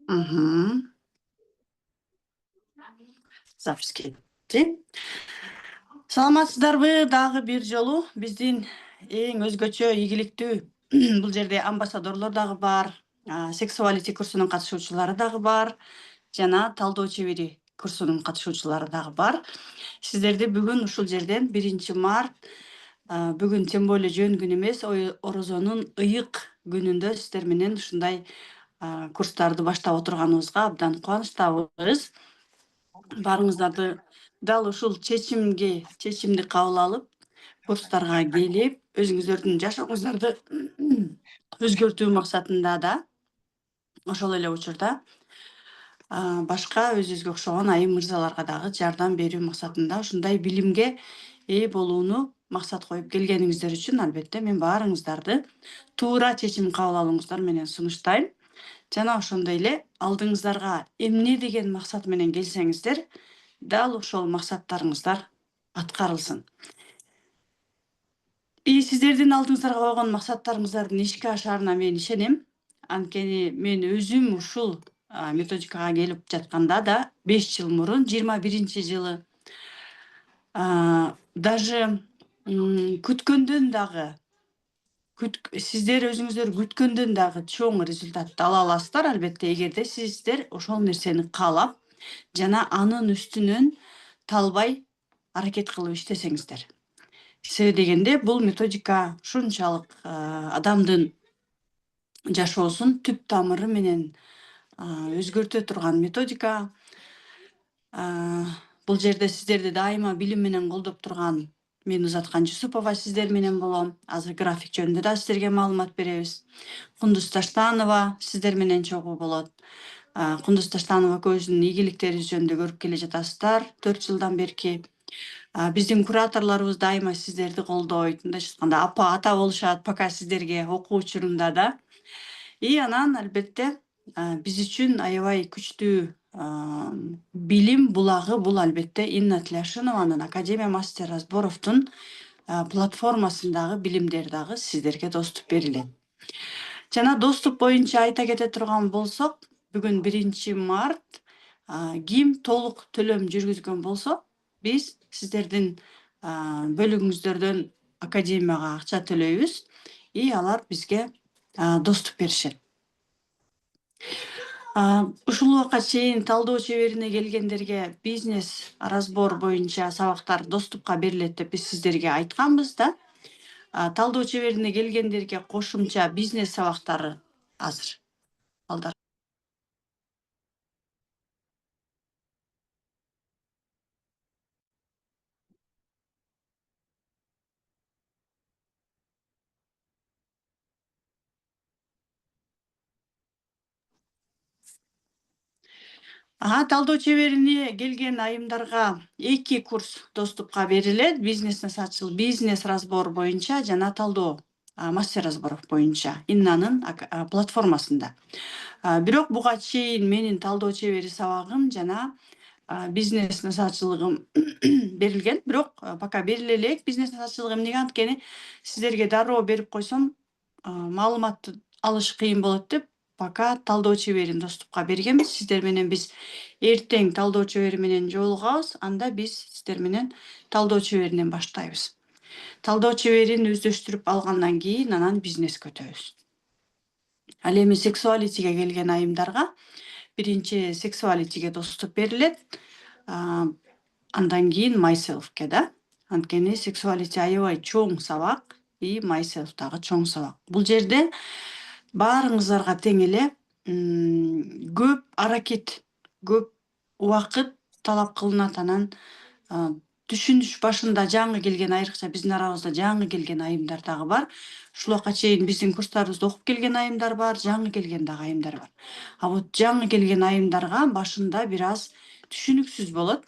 Мгм. Запись кетти. Саламатсыздарбы? Дагы бир жолу биздин эң өзгөчө ийгиликтүү бул жерде амбассадорлор дагы бар, сексуалити курсунун катышуучулары дагы бар, жана талдоо чебери курсунун катышуучулары дагы бар. Сиздерди бүгүн ушул жерден 1 март, бүгүн тем более жөн күн эмес, орозонун ыйык күнүндө сиздер менен ушундай курстарды баштап отурганыбызга абдан кубанычтабыз. Баарыңыздарды дал ушул чечимди кабыл алып, курстарга келип, өзүңүздөрдүн жашооңуздарды өзгөртүү максатында да, ошол эле учурда башка өзүбүзгө окшогон айым мырзаларга дагы жардам берүү максатында ушундай билимге ээ болууну максат коюп келгениңиздер үчүн албетте мен баарыңыздарды туура чечим кабыл алууңуздар менен сунуштайм. Жана ошондой эле алдыңыздарга эмне деген максат менен келсеңиздер, дал ошол максаттарыңыздар аткарылсын. Сиздердин алдыңыздарга койгон максаттарыңыздардын ишке ашаарына мен ишенем. Анткени мен өзүм ушул методикага келип жатканда да 5 жыл мурун 21-жылы даже күткөндөн дагы сиздер өзүңүздөр күткөндөн дагы чоң результатты ала аласыздар, албетте, эгерде сиздер ошол нерсени каалап жана анын үстүнөн талбай аракет кылып иштесеңиздер. Себеби дегенде бул методика ушунчалык адамдын жашоосун түп тамыры менен өзгөртө турган методика. Бул жерде сиздерди дайыма билим менен колдоп турган мен Узаткан Жусупова сиздер менен болом. Азыр график жөнүндө да сиздерге маалымат беребиз. Кундуз Таштанова сиздер менен чогуу болот. Кундуз Таштанова көбүнүн ийгиликтери жөнүндө көрүп келе жатасыздар 4 жылдан берки. Биздин кураторлорубуз дайыма сиздерди колдойт. Мындайча айтканда апа, ата болушат пока сиздерге окуу учурунда да. Анан албетте биз үчүн аябай күчтүү билим булагы бул албетте Инна Тляшинованын Академия Мастер Разборовдун платформасындагы билимдер дагы сиздерге доступ берилет. Жана доступ боюнча айта кете турган болсок, бүгүн 1-март ким толук төлөм жүргүзгөн болсо, биз сиздердин бөлүгүңүздөрдөн академияга акча төлөйбүз. Алар бизге доступ беришет. Ушул убакка чейин талдоо чеберине келгендерге бизнес разбор боюнча сабактар доступка берилет деп биз сиздерге айтканбыз да. Талдоо чеберине келгендерге кошумча бизнес сабактары азыр балдар. Талдоо чеберине келген айымдарга 2 курс доступка берилет. Бизнес разбор боюнча жана талдоо мастер разборов боюнча Иннанын платформасында. Бирок буга чейин менин талдоо чебери сабагым жана бизнес насаатчылыгым берилген. Бирок пока бериле элек бизнес насаатчылыгы эмнеге? Анткени сиздерге дароо берип койсом маалыматты алыш кыйын болот деп пока талдоо чеберин доступка бергенбиз. Сиздер менен биз эртең талдоо чебери менен жолугабыз, анда биз сиздер менен талдоо чеберинен баштайбыз. Талдоо чеберин өздөштүрүп алгандан кийин анан бизнеске өтөбүз. Ал эми сексуалитиге келген айымдарга биринчи сексуалитиге доступ берилет. Андан кийин myselfке да. Анткени сексуалити аябай чоң сабак, myself дагы чоң сабак. Бул жерде баарыңыздарга тең эле көп аракет, көп убакыт талап кылынат. Анан түшүнүш башында жаңы келген, айрыкча биздин арабызда жаңы келген айымдар дагы бар. Ушул убакка чейин биздин курстарыбызды окуп келген айымдар бар, жаңы келген дагы айымдар бар. Вот жаңы келген айымдарга башында бир аз түшүнүксүз болот.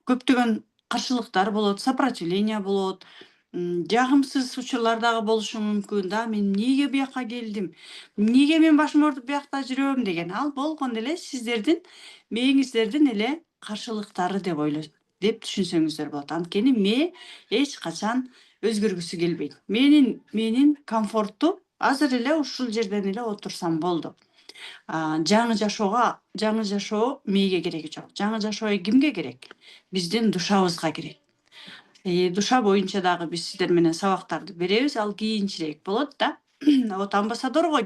Көптөгөн каршылыктар болот, сопротивление болот, жагымсыз учурлар дагы болушу мүмкүн да. Мен эмнеге буяка келдим? Эмнеге мен башым ооруп буякта жүрөм деген. Ал болгону эле сиздердин мээңиздердин эле каршылыктары деп түшүнсөңүздөр болот. Анткени мээ эч качан өзгөргүсү келбейт. Менин комфортту азыр эле ушул жерден эле отурсам болду. Жаңы жашоо мээге кереги жок. Жаңы жашоо кимге керек? Биздин душабызга керек. Душа боюнча дагы биз сиздер менен сабактарды беребиз, ал кийинчерээк болот да. Вот амбассадорго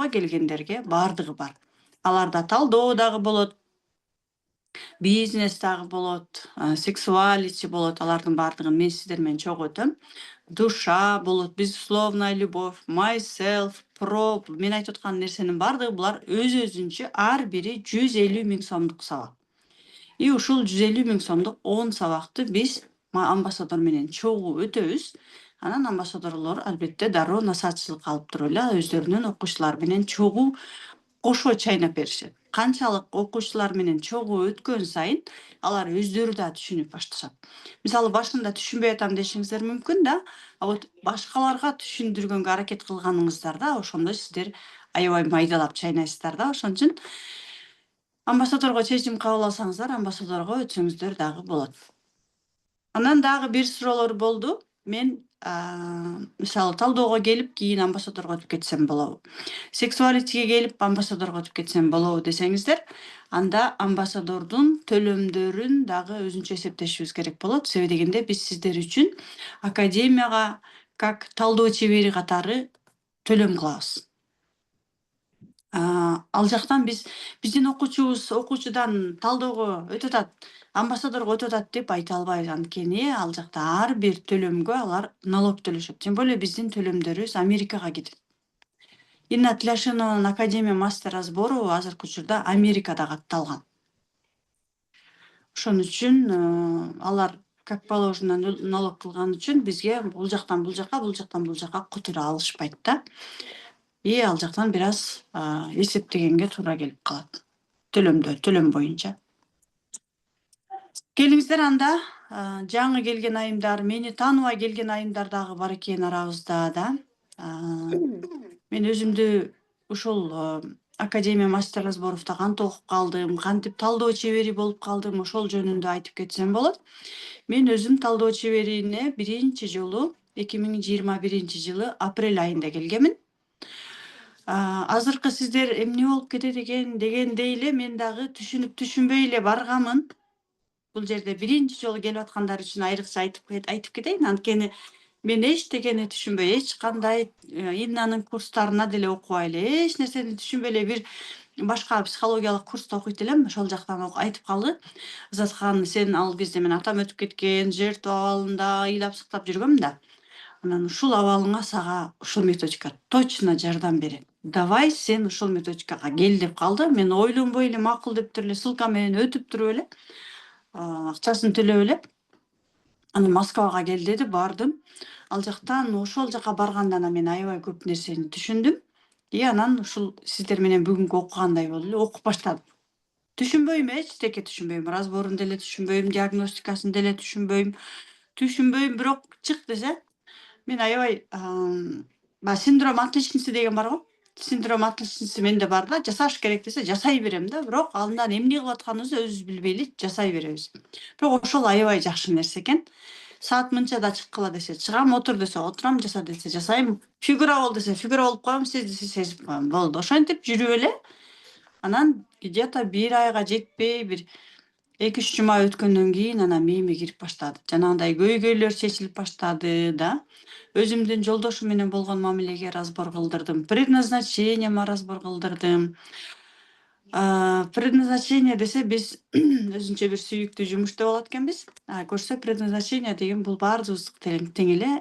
келгендерге баардыгы бар. Аларда талдоо дагы болот, бизнес дагы болот, сексуалити болот, алардын баардыгын мен сиздер менен чогуу өтөм. Душа болот, безусловная любовь, myself, про мен айтып аткан нерсенин баардыгы булар өз-өзүнчө ар бири 150 миң сомдук сабак. И ушул 150 миң сомдук 10 сабакты биз амбассадор менен чогуу өтөбүз. Анан амбассадорлор албетте дароо насаатчылыкка алып туруп эле өздөрүнүн окуучулары менен чогуу кошо чайнап беришет. Канчалык окуучулар менен чогуу өткөн сайын алар өздөрү да түшүнүп башташат. Мисалы башында түшүнбөй атам дешиңиздер мүмкүн да, а вот башкаларга түшүндүргөнгө аракет кылганыңыздарда ошондо сиздер аябай майдалап чайнайсыздар да. Ошон үчүн амбассадорго чечим кабыл алсаңыздар, амбассадорго өтсөңүздөр дагы болот. Анан дагы бир суроолор болду. Мен мисалы талдоого келип, кийин амбассадорго өтүп кетсем болобу? Сексуалитиге келип, амбассадорго өтүп кетсем болобу десеңиздер, анда амбассадордун төлөмдөрүн дагы өзүнчө эсептешибиз керек болот. Себеби дегенде биз сиздер үчүн академияга как талдоо чебери катары төлөм кылабыз. Ал жактан биздин окуучудан талдоого өтүп атат, амбассадорго өтүп атат деп айта албайбыз. Анткени ал жакта ар бир төлөмгө алар налог төлөшөт. Тем более биздин төлөмдөрүбүз Америкага кетет. Инна Тляшинованын Академия мастера сбору азыркы учурда Америкада катталган. Ошон үчүн алар как положено налог кылган үчүн бизге бул жактан бул жака которо алышпайт да. И ал жактан бир аз эсептегенге туура келип калат. Төлөм боюнча. Келиңиздер анда жаңы келген айымдар, мени тааныбай келген айымдар дагы бар экен арабызда да. Мен өзүмдү ушул Академия мастера сборовдо кантип окуп калдым, кантип талдоо чебери болуп калдым, ошол жөнүндө айтып кетсем болот. Мен өзүм талдоо чеберине биринчи жолу 2021-жылы апрель айында келгенмин. Азыркы сиздер эмне болуп кетет экен дегендей эле мен дагы түшүнбөй эле барганмын. Бул жерде биринчи жолу келип аткандар үчүн айрыкча айтып кетейин. Анткени мен эчтекени түшүнбөй, эч кандай Иннанын курстарына деле окубай эле, эч нерсени түшүнбөй эле бир башка психологиялык курста окуйт элем. Ошол жактан айтып калды. Азаткан, сен ал кезде мен атам өтүп кеткен жертва абалында ыйлап сыктап жүргөм да. Анан ушул абалыңа сага ушул методика точно жардам берет. Давай сен ушул методикага кел деп калды. Мен ойлонбой эле макул деп туруп эле ссылка менен өтүп туруп эле акчасын төлөп эле анан Москвага кел деди, бардым. Ал жактан ошол жака барганда мен аябай көп нерсени түшүндүм. И анан ушул сиздер менен бүгүнкү окугандай болуп эле окуп баштадым. Түшүнбөйм, эчтеке түшүнбөйм. Разборун деле түшүнбөйм, диагностикасын деле түшүнбөйм, бирок чык десе мен аябай синдром отличницы деген бар го. Синдром отличницы менде бар да, жасаш керек десе жасай берем да, бирок андан эмне кылып атканыбызды өзүбүз билбей эле жасай беребиз. Бирок ошол аябай жакшы нерсе экен. Саат мынчада чыккыла десе чыгам, отур десе отурам, жаса десе жасайм, фигура бол десе фигура болуп коем, сез десе сезип коем. Болду. Ошентип жүрүп эле анан где-то бир айга жетпей бир 2-3 жума өткөндөн кийин анан мээме кирип баштады. Жанагындай көйгөйлөр чечилип баштады да. Өзүмдүн жолдошум менен болгон мамилеге разбор кылдырдым. Предназначениема разбор кылдырдым. Предназначение десе биз өзүнчө бир сүйүктүү жумуш деп алат экенбиз. Көрсө предназначение деген бул баарыбыздык тең эле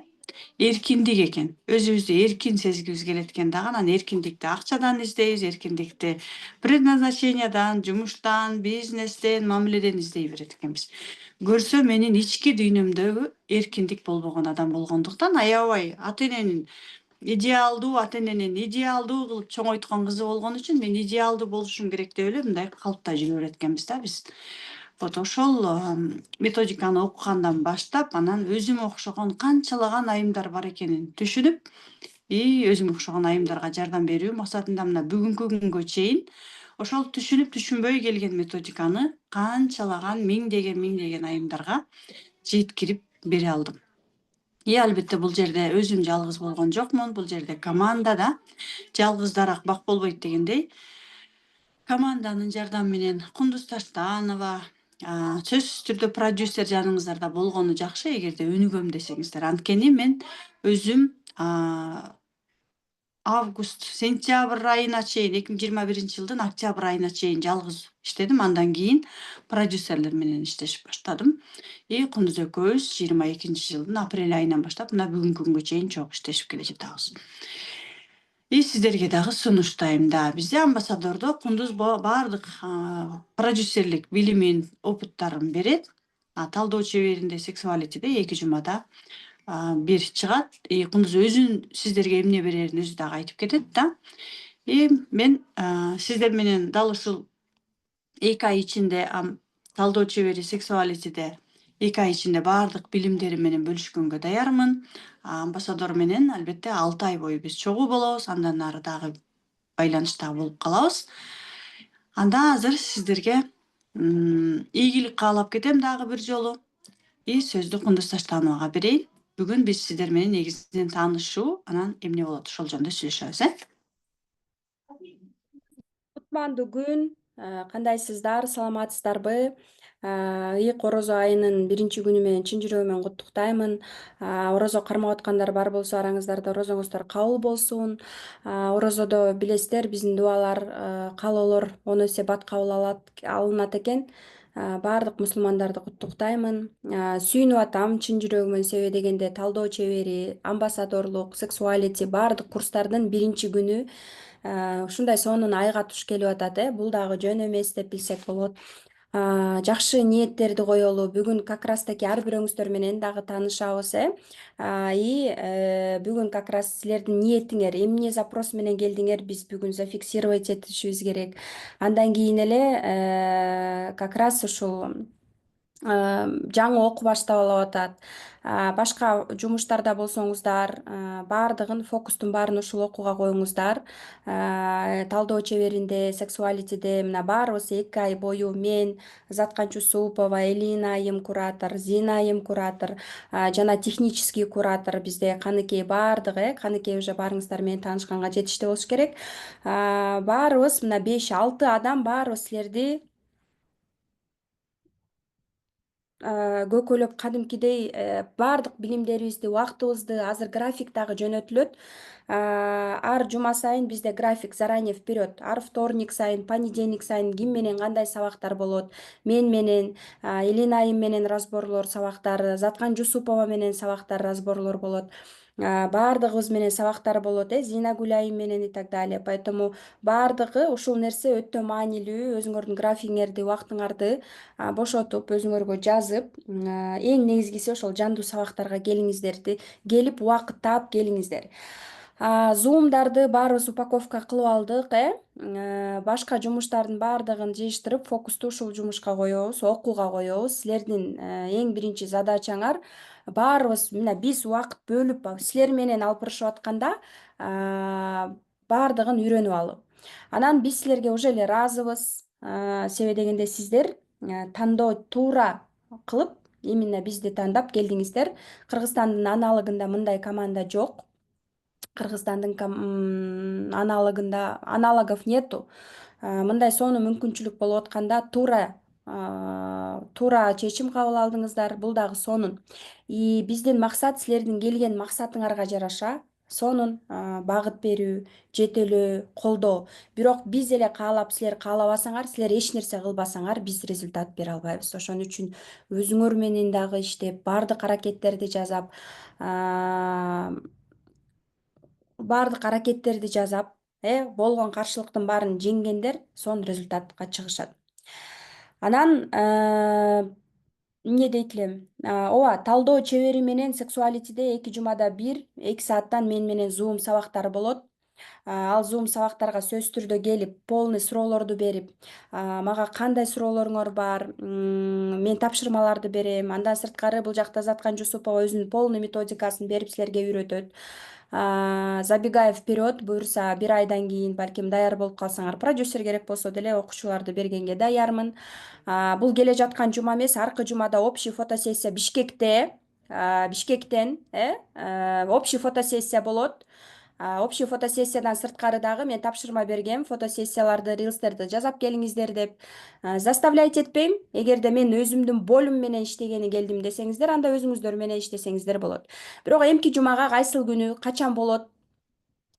эркиндик экен. Өзүбүздү эркин сезгибиз келет экен дагы. Анан эркиндикти акчадан издейбиз, эркиндикти предназначениядан, жумуштан, бизнестен, мамиледен издей берет экенбиз. Көрсө менин ички дүйнөмдөгү эркиндик болбогон адам болгондуктан аябай ата-эненин идеалдуу кылып чоңойткон кызы болгон үчүн мен идеалдуу болушум керек деп эле мындай калпта жүрө берет экенбиз да биз. Вот ошол методиканы окугандан баштап анан өзүмө окшогон канчалаган айымдар бар экенин түшүнүп, өзүмө окшогон айымдарга жардам берүү максатында мына бүгүнкү күнгө чейин ошол түшүнбөй келген методиканы канчалаган миңдеген айымдарга жеткирип бере алдым. Албетте бул жерде өзүм жалгыз болгон жокмун. Бул жерде командада жалгыз дарак бак болбойт дегендей команданын жардамы менен Кундуз Таштанова, сөзсүз түрдө продюсер жаныңыздарда болгону жакшы эгерде өнүгөм десеңиздер. Анткени мен өзүм август, сентябрь айына чейин 2021-жылдын октябрь айына чейин жалгыз иштедим. Андан кийин продюсерлер менен иштеши баштадым. Кундуз экөөбүз 22-жылдын апрель айынан баштап мына бүгүнкү күнгө чейин чогуу иштешип келе жатабыз. Сиздерге дагы сунуштайм да. Бизде амбассадордо Кундуз баардык продюсерлик билимин, опыттарын берет. Талдоо чеберинде Sexuality'де 2 жумада бир чыгат. Кундуз өзүн сиздерге эмне берерин өзү дагы айтып кетет да. Мен сиздер менен дал ушул 2 ай ичинде талдоо чебери Sexuality'де 2 ай ичинде баардык билимдерим менен бөлүшкөнгө даярмын. Амбассадор менен албетте 6 ай бою биз чогуу болобуз. Андан ары дагы байланышта болуп калабыз. Анда азыр сиздерге ийгилик каалап кетем дагы бир жолу. Сөздү Кундуз Таштановага берейин. Бүгүн биз сиздер менен негизинен таанышуу, анан эмне болот ошол жөнүндө сүйлөшөбүз. Кутмандуу күн. Кандайсыздар, саламатсыздарбы? Ыйык орозо айынын 1-күнү менен чын жүрөгүмөн куттуктаймын. Орозо кармап аткандар бар болсо, араңыздарда орозоңуздар кабыл болсун. Орозодо билесиздер, биздин дубалар, каалоолор 10 эсе бат кабыл алынат экен. Баардык мусулмандарды куттуктаймын. Сүйүнүп атам чын жүрөгүмөн, себеби дегенде талдоо чебери, амбассадорлук, Sexuality баардык курстардын 1-күнү ушундай сонун айга туш келип атат. Бул дагы жөн эмес деп билсек болот. Жакшы ниеттерди коелу. Бүгүн как раз таки ар бирөөңүздөр менен дагы таанышабыз. Бүгүн как раз силердин ниетиңер, эмне запрос менен келдиңер, биз бүгүн зафиксировать этишибиз керек. Андан кийин эле как раз ушул жаңы окуу башталып атат. Башка жумуштарда болсоңуздар, баардыгын, фокустун баарын ушул окууга коюңуздар. Талдоо чеберинде, Sexuality'де мына баарыбыз 2 ай бою мен, Заткан Чусупова, Элина айым куратор, Зина айым куратор, жана технический куратор бизде Каныкей баардыгы, Каныкей уже баарыңыздар менен таанышканга жетиштүү болуш керек. Баарыбыз мына 5-6 адам баарыбыз силерди көкөлөп кадимкидей баардык билимдерибизди, убактыбызды азыр график дагы жөнөтүлөт. Ар жума сайын бизде график заранее вперед. Ар вторник сайын, понедельник сайын ким менен кандай сабактар болот. Мен менен, Элина айым менен разборлор сабактар, Заткан Жусупова менен сабактар, разборлор болот. Баардыгыбыз менен сабактар болот, Зинагүл айым менен и так далее. Поэтому баардыгы ушул нерсе өтө маанилүү. Өзүңөрдүн графигиңерди, убактыңарды бошотуп, өзүңөргө жазып, эң негизгиси ошол жандуу сабактарга келип убакыт таап келиңиздер. Зумдарды баарыбыз упаковка кылып алдык. Башка жумуштардын баардыгын жыйыштырып, фокусту ушул жумушка коебуз, окууга коебуз. Силердин эң биринчи задачаңар баарыбыз мына биз убакыт бөлүп силер менен алыпырышып атканда баардыгын үйрөнүп алып. Анан биз силерге уже эле ыраазыбыз. Себеби дегенде сиздер тандоо туура кылып, именно бизди тандап келдиңиздер. Кыргызстандын аналогунда мындай команда жок. Кыргызстандын аналогунда аналогов нету. Мындай сонун мүмкүнчүлүк болуп атканда туура чечим кабыл алдыңыздар. Бул дагы сонун. Биздин максат силердин келген максатыңарга жараша сонун багыт берүү, жетелөө, колдоо. Бирок биз эле каалап, силер каалабасаңар, силер эч нерсе кылбасаңар, биз результат бере албайбыз. Ошон үчүн өзүңөр менен дагы иштеп, баардык аракеттерди жасап, болгон каршылыктын баарын жеңгендер сонун результатка чыгышат. Анан эмне дейт элем? Ооба, талдоо чебери менен Sexuality'де 2 жумада 2 сааттан мен менен Zoom сабактары болот. Ал Zoom сабактарга сөзсүз түрдө келип, полный суроолорду берип, мага кандай суроолоруңор бар, мен тапшырмаларды берем. Андан сырткары бул жакта Заткан Жусупова өзүнүн полный методикасын берип силерге үйрөтөт. Забегая вперед, буюрса 1 айдан кийин балким даяр болуп калсаңар, продюсер керек болсо деле окуучуларды бергенге даярмын. Бул келе жаткан жума эмес, аркы жумада общий фотосессия Бишкекте. Бишкектен, общий фотосессия болот. Общий фотосессиядан сырткары дагы мен тапшырма бергем, фотосессияларды, рилстерди жасап келиңиздер деп. Заставлять этпейм. Эгерде мен өзүмдүн болум менен иштегени келдим десеңиздер, анда өзүңүздөр менен иштесеңиздер болот. Бирок эмки жумага кайсыл күнү, качан болот,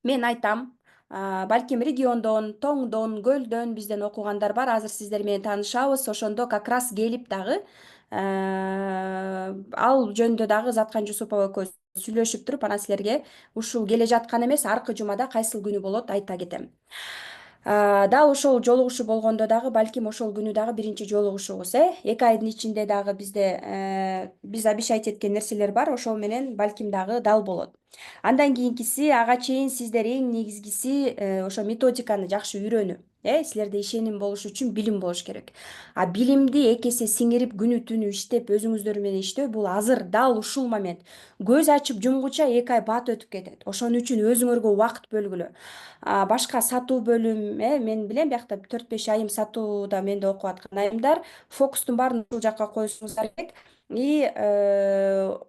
мен айтам. Балким региондон, тоңдон, көлдөн бизден окугандар бар. Азыр сиздер менен таанышабыз. Ошондо как раз келип дагы ал жөнүндө дагы Заткан Жусупова экөөбүз сүйлөшүп туруп, анан силерге ушул келе жаткан эмес, аркы жумада кайсыл күнү болот айта кетем. Дал ошол жолугушуу болгондо дагы балким ошол күнү дагы биринчи жолугушубуз. 2 айдын ичинде дагы бизде биз обещать эткен нерселер бар, ошол менен балким дагы дал болот. Андан кийинкиси, ага чейин сиздер эң негизгиси ошо методиканы жакшы үйрөнүү. Силерде ишеним болуш үчүн билим болуш керек. Билимди эки эсе сиңирип, күнү түнү иштеп, өзүңүздөр менен иштөө бул азыр дал ушул момент. Көз ачып жумгуча 2 ай бат өтүп кетет. Ошон үчүн өзүңөргө убакыт бөлгүлө. Башка сатуу бөлүм, мен билем биякта 4-5 айым сатууда менде окуп аткан айымдар, фокустун баарын ушул жакка коюшуңуздар керек. И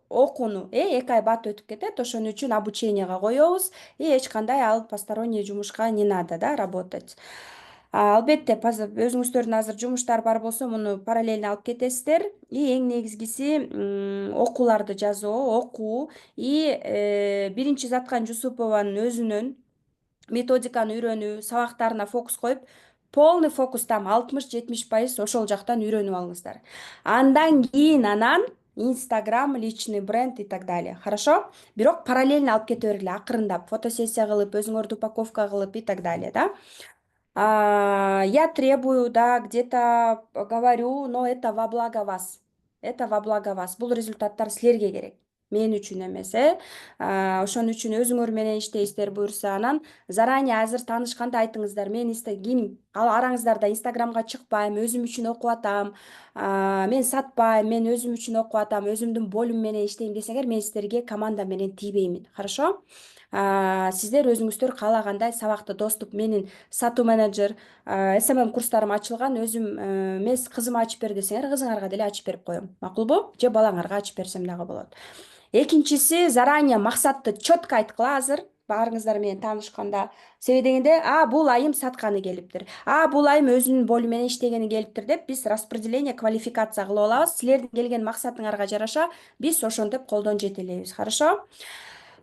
окууну 2 ай бат өтүп кетет, ошон үчүн обученияга коебуз, и эч кандай ал посторонний жумушка не надо, да, работать. Албетте, өзүңүздөрдүн азыр жумуштар бар болсо, муну параллельно алып кетесиздер. И эң негизгиси окууларды жазуу, окуу, и биринчи Заткан Жусупованын өзүнүн методиканы үйрөнүү, сабактарына фокус коюп, полный фокус там 60-70% ошол жактан үйрөнүп алыңыздар. Андан кийин Инстаграм, личный бренд и так далее. Хорошо? Бирок параллельно алып кете бергиле, акырындап, фотосессия кылып, өзүңөрдү упаковка кылып и так далее, да. Я требую, да, где-то говорю, но это во благо вас. Это во благо вас. Бул результаттар силерге керек. Мен үчүн эмес, ошон үчүн өзүңөр менен иштейсиздер буюрса. Анан заранее азыр таанышканда айтыңыздар. Мен ким араңыздарда Инстаграмга чыкпайм, өзүм үчүн окуп атам, мен сатпайм, мен өзүм үчүн окуп атам, өзүмдүн болум менен иштейм десеңер, мен сиздерге команда менен тийбеймин. Хорошо? Сиздер өзүңүздөр каалагандай сабакты доступ, менин сатуу менеджер, СММ курстарым ачылган, өзүм эмес, кызым ачып бер десеңер, кызыңарга деле ачып берип коем. Макулбу? Же балаңарга ачып берсем дагы болот. Экинчиси, заранее максатты четко айткыла азыр баарыңыздар менен таанышканда. Себеби дегенде, бул айым сатканы келиптир, бул айым өзүнүн болуму менен иштегени келиптир деп биз распределение, квалификация кылып алабыз. Силердин келген максатыңарга жараша биз ошентип колдон жетелейбиз. Хорошо?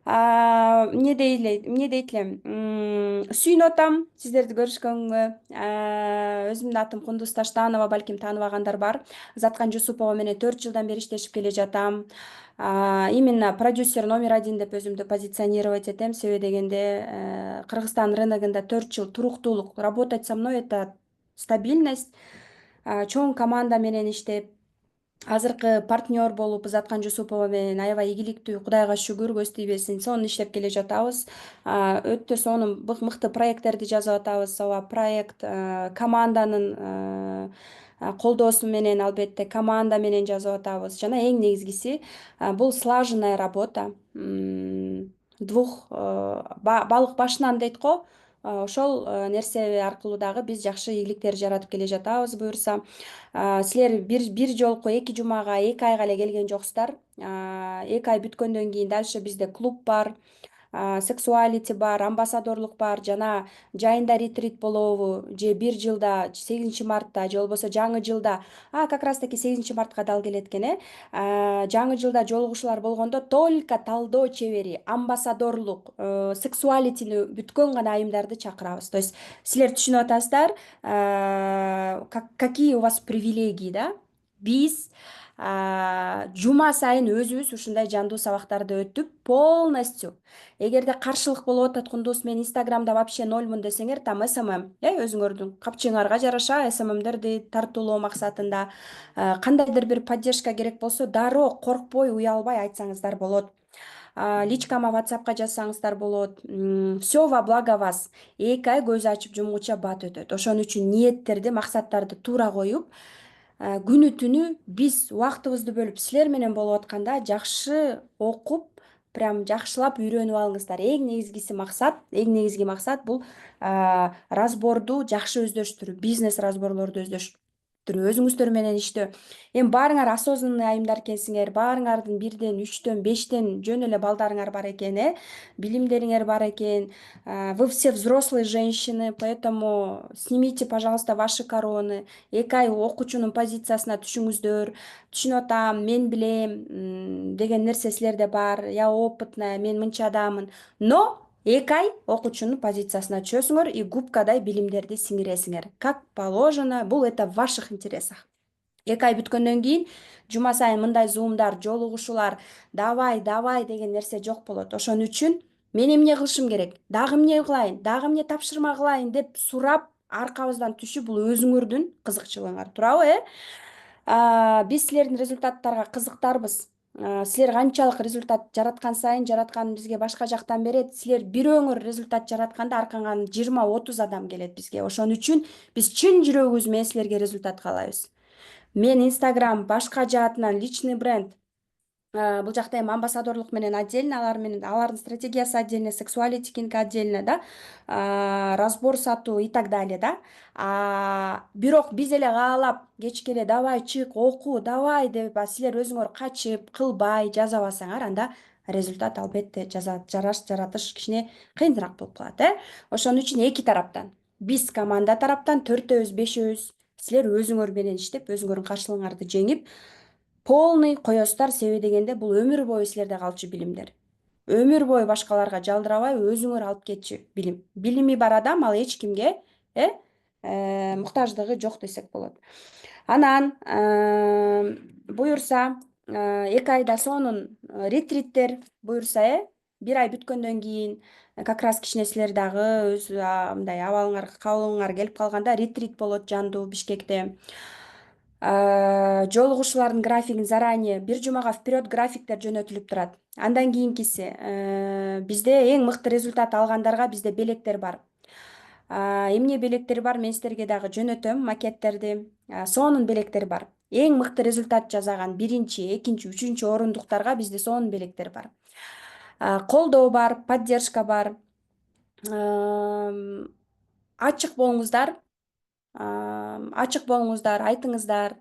Эмне дейт элем, сүйүнүп атам сиздерди көрүшкөнгө. Өзүмдүн атым Кундуз Таштанова, балким тааныбагандар бар. Заткан Жусупова менен 4 жылдан бери иштешип келе жатам. Именно продюсер номер 1 деп өзүмдү позиционировать этем. Себеби дегенде, Кыргызстан рыногунда 4 жыл туруктуулук, работать со мной — это стабильность. Чоң команда менен иштеп, азыркы партнер болуп Заткан Жусупова менен аябай ийгиликтүү, Кудайга шүгүр, көз тийбесин, сонун иштеп келе жатабыз. Өтө сонун мыкты проекттерди жазып атабыз. Ооба, проект команданын колдоосу менен, албетте, команда менен жазып атабыз. Жана эң негизгиси, бул слаженная работа. Балык башынан дейт го. Ошол нерсе аркылуу дагы биз жакшы ийгиликтер жаратып келе жатабыз буюрса. Силер бир жолку 2 жумага, 2 айга эле келген жоксуздар. 2 ай бүткөндөн кийин дальше бизде клуб бар, сексуалити бар, амбассадорлук бар, жана жайында ретрит болобу, же 1 жылда 8-мартта, же болбосо жаңы жылда, как раз таки 8-мартка дал келет экен, жаңы жылда жолугушуулар болгондо только талдоо чебери, амбассадорлук, сексуалитини бүткөн гана айымдарды чакырабыз. То есть силер түшүнүп атасыздар, какие у вас привилегии, да? Биз жума сайын өзүбүз ушундай жандуу сабактарды өтүп, полностью. Эгерде каршылык болуп атат, Кундуз, мен Инстаграмда вообще нольмун десеңер, там СММ, өзүңөрдүн капчыгыңарга жараша СММдерди тартуулоо максатында кандайдыр бир поддержка керек болсо, дароо коркпой, уялбай айтсаңыздар болот. Личкама, WhatsAppка жазсаңыздар болот. Все во благо вас. 2 ай көз ачып жумгуча бат өтөт. Ошон үчүн ниеттерди, максаттарды туура коюп, күнү түнү биз убактыбызды бөлүп силер менен болуп атканда жакшы окуп, прям жакшылап үйрөнүп алыңыздар. Эң негизги максат бул разборду жакшы өздөштүрүү, бизнес разборлорду өзүңүздөр менен иштөө. Эми баарыңар осознанный айымдар экенсиңер, баарыңардын 1ден 3төн 5тен жөн эле балдарыңар бар экен, билимдериңер бар экен. Вы все взрослые женщины, поэтому снимите, пожалуйста, ваши короны. 2 ай окуучунун позициясына түшүңүздөр. Түшүнүп атам, мен билем деген нерсе силерде бар. Я опытная, мен мынча адаммын. Но 2 ай окуучунун позициясына түшөсүңөр и губкадай билимдерди сиңиресиңер. Как положено, бул это в ваших интересах. 2 ай бүткөндөн кийин жума сайын мындай зумдар, жолугушуулар, давай деген нерсе жок болот. Ошон үчүн мен эмне кылышым керек, дагы эмне кылайын, дагы эмне тапшырма кылайын деп сурап аркабыздан түшүп, бул өзүңөрдүн кызыкчылыгыңар, туурабы? Биз силердин результаттарга кызыктарбыз. Силер канчалык результат жараткан сайын жараткан бизге башка жактан берет. Силер бирөөңөр результат жаратканда аркаңан 20-30 адам келет бизге. Ошон үчүн биз чын жүрөгүбүз менен силерге результат каалайбыз. Мен Instagram башка жаатынан личный бренд. Бул жакта эми амбассадорлук менен отдельно, алардын стратегиясы отдельно, сексуалитикиники отдельно, да, разбор сатуу и так далее, да. Бирок биз эле каалап кечке эле давай чык, оку, давай деп силер өзүңөр качып, кылбай жасабасаңар, анда результат албетте жаратыш кичине кыйыныраак болуп калат, Ошон үчүн 2 тараптан, биз команда тараптан 4-өбүз, 5-өбүз, силер өзүңөр менен иштеп, өзүңөрдүн каршылыгыңарды жеңип, полный коесуздар. Себеби дегенде бул өмүр бою силерде калчу билимдер. Өмүр бою башкаларга жалдырабай өзүңөр алып кетчү билим. Билими бар адам ал эч кимге муктаждыгы жок десек болот. Анан буюрса 2 айда сонун ретриттер буюрса 1 ай бүткөндөн кийин как раз кичине силер дагы өз мындай абалыңар, кабылыңар келип калганда ретрит болот жандуу Бишкекте. Жолугушуулардын графигин заранее 1 жумага вперед графиктер жөнөтүлүп турат. Андан кийинкиси бизде эң мыкты результат алгандарга бизде белектер бар. Эмне белектер бар, мен силерге дагы жөнөтөм макеттерди. Сонун белектер бар. Эң мыкты результат жасаган 1-чи, 2-чи, 3-чү орундуктарга бизде сонун белектер бар. Колдоо бар, поддержка бар. Ачык болуңуздар, айтыңыздар,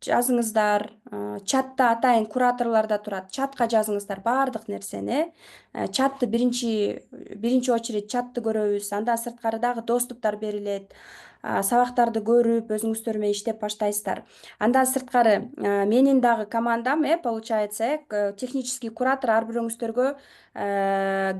жазыңыздар. Чатта атайын кураторлор да турат. Чатка жазыңыздар баардык нерсени. Чатты биринчи очередь чатты көрөбүз. Андан сырткары дагы доступтар берилет. Сабактарды көрүп, өзүңүздөр менен иштеп баштайсыздар. Андан сырткары менин дагы командам, получается, технический куратор ар бирөөңүздөргө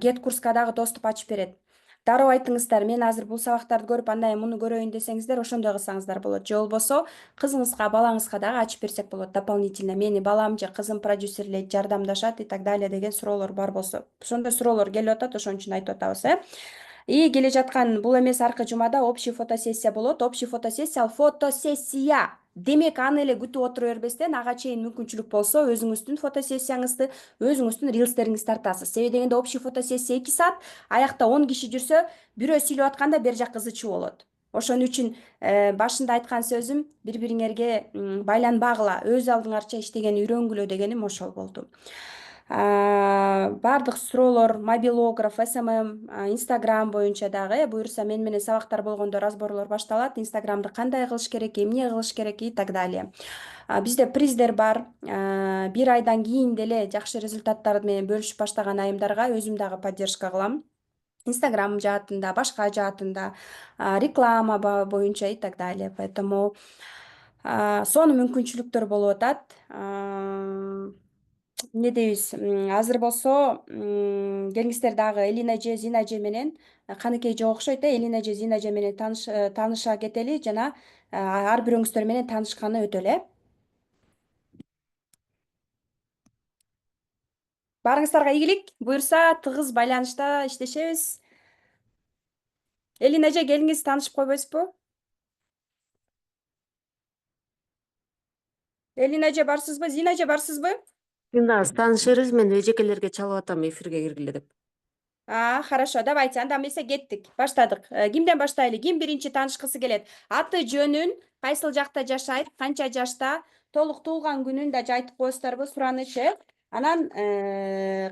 get курска дагы доступ ачып берет. Дароо айтыңыздар, мен азыр бул сабактарды көрүп, андай муну көрөйүн десеңиздер, ошондой кылсаңыздар болот. Же болбосо кызыңызга, балаңызга дагы ачып берсек болот дополнительно. Мени балам же кызым продюсерлейт, жардамдашат и так далее деген суроолор бар болсо. Ошондой суроолор келип атат, ошон үчүн айтып атабыз, И келе жаткан бул эмес аркы жумада общий фотосессия болот. Общий фотосессия ал фотосессия. Демек аны эле күтүп отура бербестен ага чейин мүмкүнчүлүк болсо өзүңүздүн фотосессияңызды, өзүңүздүн рилстериңизди тартасыз. Себеби дегенде общий фотосессия 2 саат, аякта 10 киши жүрсө, бирөө сүйлөп атканда бер жак ызы чуу болот. Ошон үчүн башында айткан сөзүм бири-бириңерге байланбагыла, өз алдыңарча иштеген үйрөнгүлө дегеним ошол болду. Бардык суроолор мобилограф, СММ, Instagram боюнча дагы буюрса мен менен сабактар болгондо разборлор башталат. Instagramды кандай кылыш керек, эмне кылыш керек и так далее. Бизде приздер бар. 1 айдан кийин деле жакшы результаттар менен бөлүшүп баштаган айымдарга өзүм дагы поддержка кылам. Instagram жаатында, башка жаатында, реклама боюнча и так далее. Поэтому сонун мүмкүнчүлүктөр болуп атат. Эмне дейбиз? Азыр болсо келиңиздер дагы Элина эже, Зина эже менен каныкей жок окшойт, Элина эже, Зина эже менен тааныша кетели жана ар бирөөңүздөр менен таанышканы өтөлү, Баарыңыздарга ийгилик. Буюрса тыгыз байланышта иштешебиз. Элина эже, келиңиз, таанышып койбойсузбу? Элина эже барсызбы? Зина эже барсызбы? Чындабыз таанышырбыз, мен эжекелерге чалып атам эфирге киргиле деп. Хорошо, давайте. Анда эмесе кеттик. Баштадык. Кимден баштайлы? Ким биринчи таанышкысы келет? Аты жөнүн, кайсыл жакта жашайт, канча жашта, толук туулган күнүн да айтып коесуздарбы, сураныч, Анан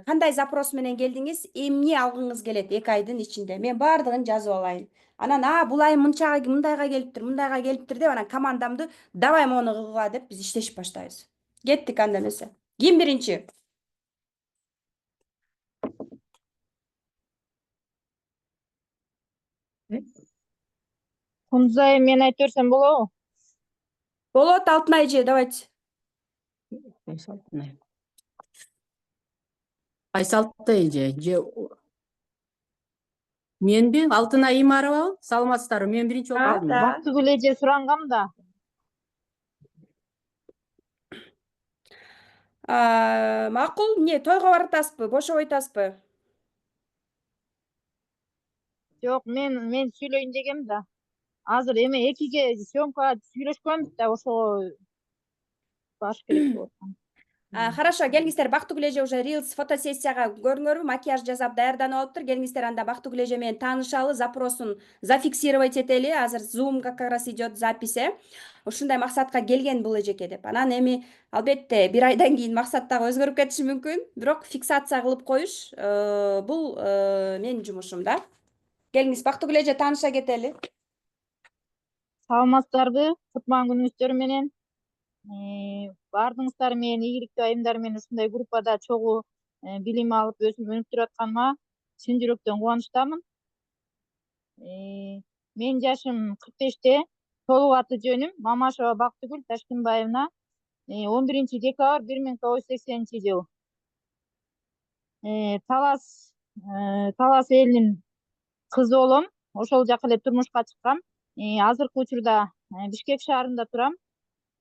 кандай запрос менен келдиңиз, эмне алгыңыз келет 2 айдын ичинде? Мен баардыгын жазып алайын. Анан бул айым мындайга келиптир деп анан командамды давай мону кылгыла деп биз иштешип баштайбыз. Кеттик анда эмесе. Ким биринчи? Кундуз айым, мен айтып берсем болобу? Болот, Алтынай эже, давайте. Кайсы Алтынай же менби? Алтынай Имаровабы? Саламатсыздарбы? Мен биринчи болуп калдым. Да. Бактыгүл эже сурангам да. Макул, эмне, тойго баратасызбы, бошоп атасызбы? Жок, мен сүйлөйүн дегем да. Азыр эме 2-ге съемкага сүйлөшкөнбүз да, ошого барыш керек болуп аткан. Хорошо, келиңиздер, Бактыгүл эже уже Reels фотосессияга көрүңөрбү, макияж жасап даярданып алыптыр. Келиңиздер, анда Бактыгүл эже менен таанышалы, запросун зафиксировать этели. Азыр Zoom как раз идет запись. Ушундай максатка келген бул эжеке деп. Анан эми албетте 1 айдан кийин максат дагы өзгөрүп кетиши мүмкүн, бирок фиксация кылып коюш бул менин жумушум да. Келиңиз, Бактыгүл эже, тааныша кетели. Саламатсыздарбы? Кутман күнүңүздөр менен. Бардыңыздар менен, ийгиликтүү айымдар менен ушундай группада чогуу билим алып, өзүм өнүктүрүп атканыма чын жүрөктөн кубанычтамын. Менин жашым 45-те. Толук аты жөнүм Мамашева Бактыгүл Ташкенбаевна. 11 декабрь 1980 жыл. Талас элинин кызы болом. Ошол жака эле турмушка чыккам. Азыркы учурда Бишкек шаарында турам.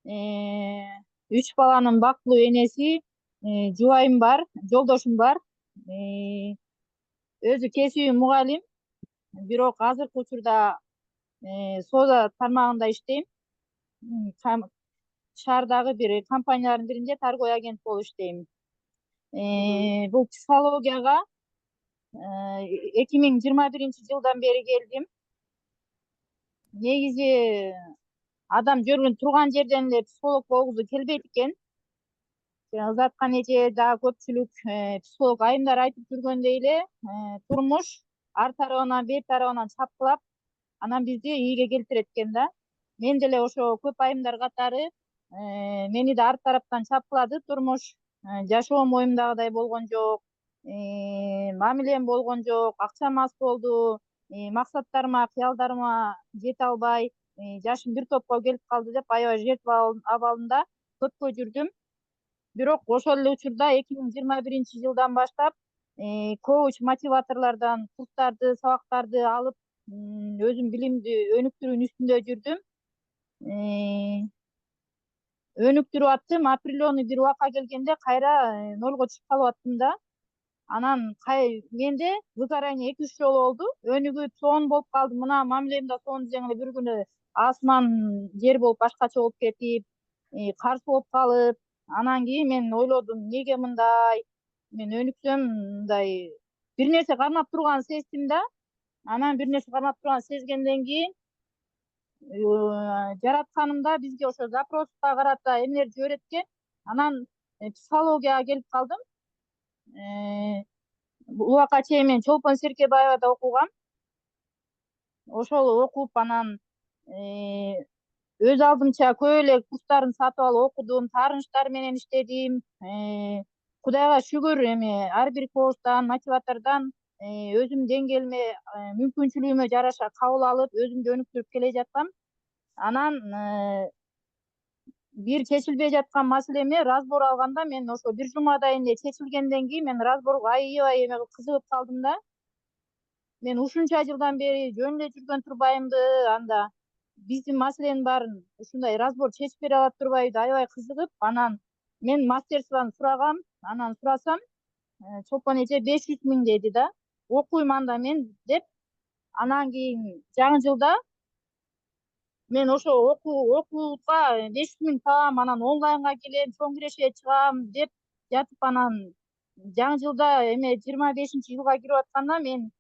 3 баланын бактылуу энеси, жубайым бар, жолдошум бар. Өзү кесиби мугалим, бирок азыркы учурда соода тармагында иштейм. Шаардагы бир компаниялардын биринде торговый агент болуп иштейм. Бул психологияга 2021-жылдан бери келдим. Негизи адам жүргөн турган жерден эле психолог болгусу келбейт экен. Ызаткан эже дагы көпчүлүк психолог айымдар айтып жүргөндөй эле, турмуш ар тарабынан бер тарабынан чапкылап, анан бизди ийге келтирет экен да. Мен деле ошо көп айымдар катары мени да ар тараптан чапкылады турмуш. Жашоом оюмдагыдай болгон жок, мамилем болгон жок, акчам аз болду, максаттарыма, кыялдарыма жете албай, жашым бир топко келип калды деп аябай жертва абалында көпкө жүрдүм. Бирок ошол эле учурда 2021-жылдан баштап коуч мотиваторлордон курстарды, сабактарды алып, өзүм билимди өнүктүрүүнүн үстүндө жүрдүм. Өнүктүрүп аттым. Определенный бир убакка келгенде кайра нолго түшүп калып аттым да. Анан менде выгорание 2-3 жолу болду. Өнүгүп сонун болуп калдым. Мына мамилемде сонун десең эле бир күнү асман жер болуп башкача болуп кетип, каршы болуп калып, анан кийин мен ойлодум, эмнеге мындай? Мен өнүксөм мындай бир нерсе кармап турганын сездим да. Анан бир нерсе кармап турганын сезгенден кийин жаратканымда бизге ошо запроска карата эмелер жиберет экен. Анан психологияга келип калдым. Убакка чейин мен Чолпон Серкебаевада окугам. Ошол окуп анан өз алдымча көп эле курстарын сатып алып окудум, таарынычтар менен иштедим. Кудайга шүгүр, эми ар бир коучтан, мотиватордон өзүм деңгээлиме, мүмкүнчүлүгүмө жараша кабыл алып, өзүмдү өнүктүрүп келе жаткам. Анан бир чечилбей жаткан маселеме разбор алганда мен ошо бир жумадай эле чечилгенден кийин мен разборго аябай эме кызыгып калдым да. Мен ушунча жылдан бери жөн эле жүргөн турбаймынбы, анда биздин маселенин баарын ушундай разбор чечип бере алат турбайбы, аябай кызыгып, анан мен мастерствоны сурагам. Анан сурасам, Чолпон эже 500 000 деди да. Окуйм анда мен деп. Анан кийин жаңы жылда мен ошо окууга 500 000 табам, анан онлайнга келем, чоң кирешке чыгам деп жатып, анан жаңы жылда эме 25-жылга кирип атканда мен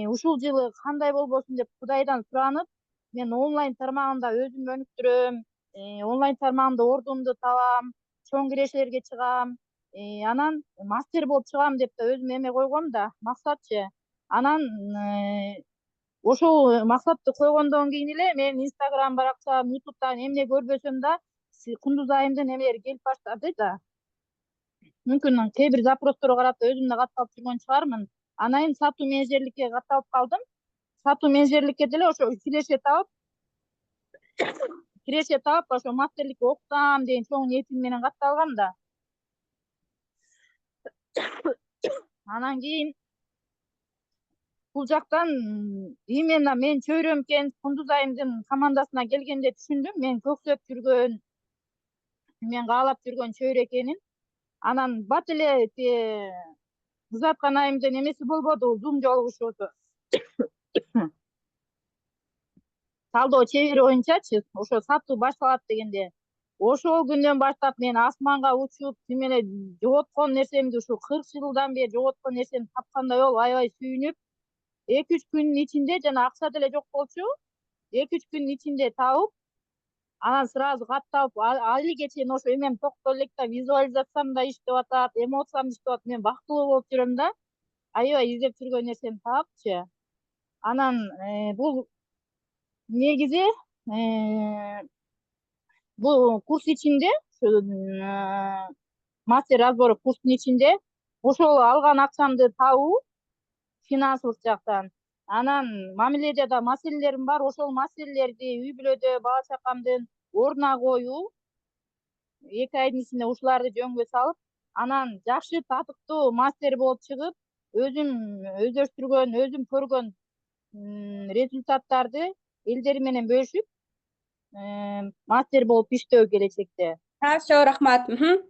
ушул жылы кандай болбосун деп Кудайдан суранып, мен онлайн тармагында өзүмдү өнүктүрөм, онлайн тармагында ордумду табам, чоң кирешелерге чыгам, анан мастер болуп чыгам деп да өзүмө эме койгом да, максатчы. Анан Ошол максатты койгондон кийин эле мен Instagram баракчам, YouTube'дан эмне көрбөсөм да кундуз айымдын эмелери келип баштады да. Мүмкүн кээ бир запросторго карап да өзүм да катталып жүргөн чыгармын. Анан кийин сатуу менеджерликке катталып калдым. Сатуу менеджерликке деле ошо киреше таап ошо мастерликке окутам деген чоң ниетим менен катталгам да. Анан кийин бул жактан именно мен чөйрөм экен Кундуз айымдын командасына келгенде түшүндүм мен көксөп жүргөн, мен каалап жүргөн чөйрө экенин. Анан бат эле Музаткан айымдын эмеси болбоду, Zoom жолугушуусу. Талдоо чебери боюнчачы, ошо сатуу башталат дегенде. Ошол күндөн баштап мен асманга учуп, тим эле жоготкон нерсемди ушу 40 жылдан бери жоготкон нерсемди тапкандай болуп аябай сүйүнүп, 2-3 күндүн ичинде жана акча деле жок болчу. 2-3 күндүн ичинде таап, анан сразу каттап, алиге чейин ошо эмем токто элек да, визуализациям да иштеп атат, эмоциям иштеп атат, мен бактылуу болуп жүрөм да. Аябай издеп жүргөн нерсемди таапчы. Анан бул негизи бул курс ичинде, мастер разбору курстун ичинде ошол алган акчамды табуу финансылык жактан. Анан мамиледе да маселелерим бар. Ошол маселелерди үй бүлөдө бала чакамдын ордуна коюу, 2 айдын ичинде ушуларды жөнгө салып, анан жакшы татыктуу мастер болуп чыгып, өзүм өздөштүргөн, өзүм көргөн результаттарды элдер менен бөлүшүп, мастер болуп иштөө келечекте. Все, рахмат.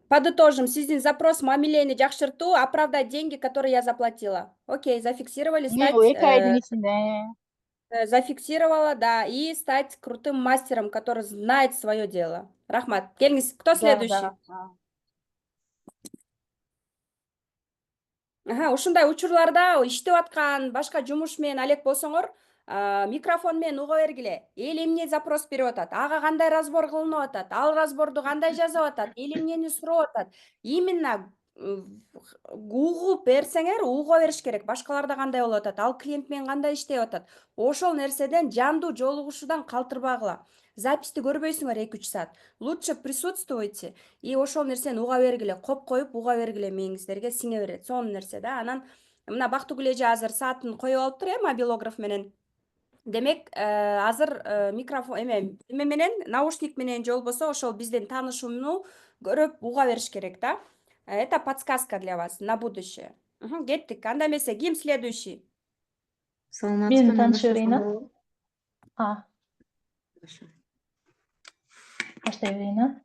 Подытожим. Сиздин запрос мамилени жакшыртуу, оправдать деньги, которые я заплатила. Окей, зафиксировали, стать... 2 айдын ичинде. Зафиксировала, да, и стать крутым мастером, который знает свое дело. Рахмат. Келиңиз, кто следующий? Ушундай учурларда иштеп аткан башка жумуш менен алек болсоңор, микрофон менен уга бергиле. Эл эмне запрос берип атат, ага кандай разбор кылынып атат, ал разборду кандай жазып атат, эл эмнени сурап атат. Именно угуп берсеңер, уга бериш керек. Башкаларда кандай болуп атат, ал клиент менен кандай иштеп атат. Ошол нерседен жандуу жолугушуудан калтырбагыла. Записти көрбөйсүңөр 2-3 саат. Лучше присутствуйте и ошол нерсени уга бергиле, коп коюп уга бергиле, мээңиздерге сиңе берет. Сонун нерсе да. Анан мына Бактыгүл эже азыр саатын коюп алыптыр, мобилограф менен. Демек, азыр микрофон эме менен, наушник менен же болбосо ошол биздин таанышууну көрүп уга бериш керек да. Это подсказка для вас на будущее. Кеттик. Анда эмесе ким следующий? Мен тааныша берейин. Баштай берейин.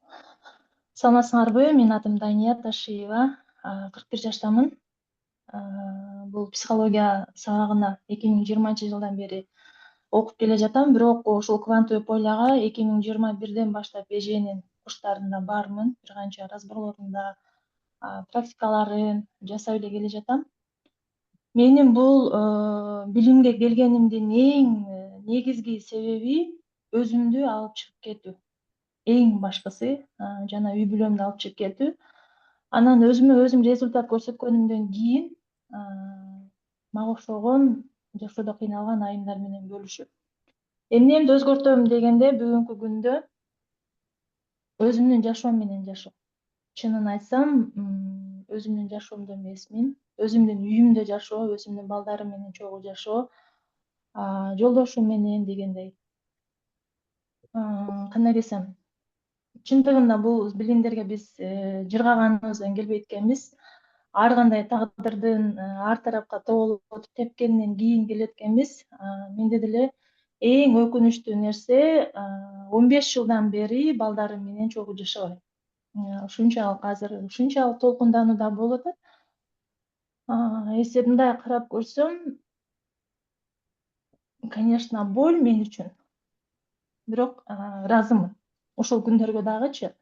Саламатсыңарбы? Менин атым Дания Ташиева, 41 жаштамын. Бул психология сабагына 2020-жылдан бери окуп келе жатам, бирок ошол квантовый поляга 2021-ден баштап эженин курстарында бармын, бир канча разборлорунда практикаларын жасап эле келе жатам. Менин бул билимге келгенимдин эң негизги себеби өзүмдү алып чыгып кетүү. Эң башкысы жана үй бүлөмдү алып чыгып кетүү. Анан өзүм результат көрсөткөнүмдөн кийин мага окшогон жашоодо кыйналган айымдар менен бөлүшүп, эмнемди өзгөртөм дегенде бүгүнкү күндө өзүмдүн жашоом менен жашоо. Чынын айтсам, өзүмдүн жашоомдо эмесмин. Өзүмдүн үйүмдө жашоо, өзүмдүн балдарым менен чогуу жашоо, жолдошум менен дегендей. Кандай десем, чындыгында бул билимдерге биз жыргаганыбыздан келбейт экенбиз. Ар кандай тагдырдын ар тарапка тоголуп тепкенден кийин келет экенбиз. Менде деле эң өкүнүчтүү нерсе 15 жылдан бери балдарым менен чогуу жашабайм. Ушунчалык азыр ушунчалык толкунданууда болуп атат. Если мындай карап көрсөм, конечно, боль мен үчүн. Бирок ыраазымын. Ошол күндөргө дагычы.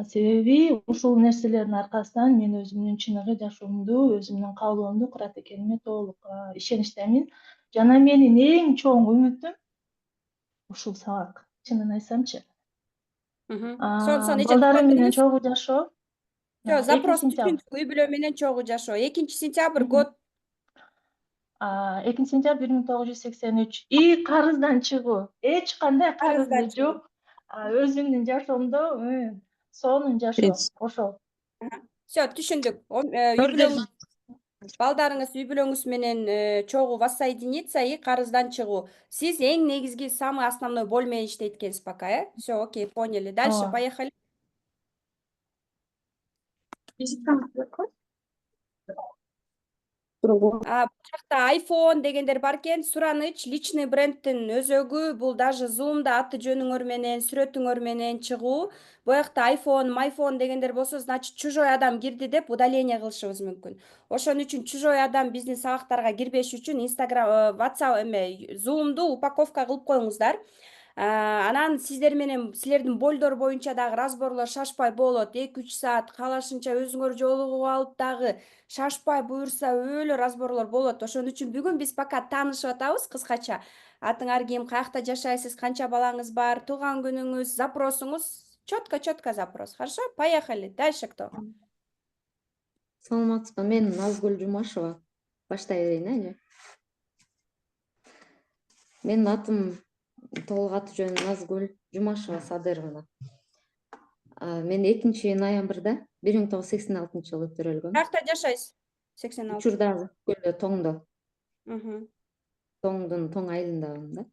Себеби ушул нерселердин аркасынан мен өзүмдүн чыныгы жашоомду, өзүмдүн каалоомду курат экениме толук ишеничтемин. Жана менин эң чоң үмүтүм ушул сабак. Чынын айтсамчы. Балдарым менен чогуу жашоо. Запрос түшүндүк, үй бүлө менен чогуу жашоо. 2 сентябрь год. 2 сентябрь 1983. Карыздан чыгуу. Эч кандай карызы Карыздан чыгуу. жок. Өзүмдүн жашоомдо сонун жашоо ошол. Всё, түшүндүк. Үй Көрдүм. бүлөңүз, балдарыңыз үй бүлөңүз менен чогуу воссоединиться и карыздан чыгуу. Сиз эң негизги самый основной боль менен иштейт экенсиз пока, э? Всё, окей, поняли. Дальше Ооба. поехали. Бул жакта iPhone дегендер бар экен. Сураныч, личный брендтин өзөгү, бул даже Zoom'да аты жөнүңөр менен, сүрөтүңөр менен чыгуу. Буякта iPhone, MyPhone дегендер болсо, значит, чужой адам кирди деп удаление кылышыбыз мүмкүн. Ошон үчүн чужой адам биздин сабактарга кирбеш үчүн Instagram, WhatsApp Zoom'ду упаковка кылып коюңуздар. Анан сиздер менен силердин больдор боюнча дагы разборлор шашпай болот. 2-3 саат каалашынча өзүңөр жолугуп алып дагы шашпай буюрса өлө разборлор болот. Ошон үчүн бүгүн биз пока таанышып атабыз кыскача. Атыңар ким, каякта жашайсыз, канча балаңыз бар, тууган күнүңүз, запросуңуз, четко запрос. Хорошо? Поехали. Дальше кто? Саламатсызбы, мен Назгүл Жумашева. Баштай берейин, эле. Менин атым толук аты жөнүм Назгүл Жумашева Садыровна. Мен 2 ноябрда 1986-жылы төрөлгөм. Каякта жашайсыз? 86. Учурда Көлдө Тоңдо. Мгм. Тоңдун Тоң айылындамын да.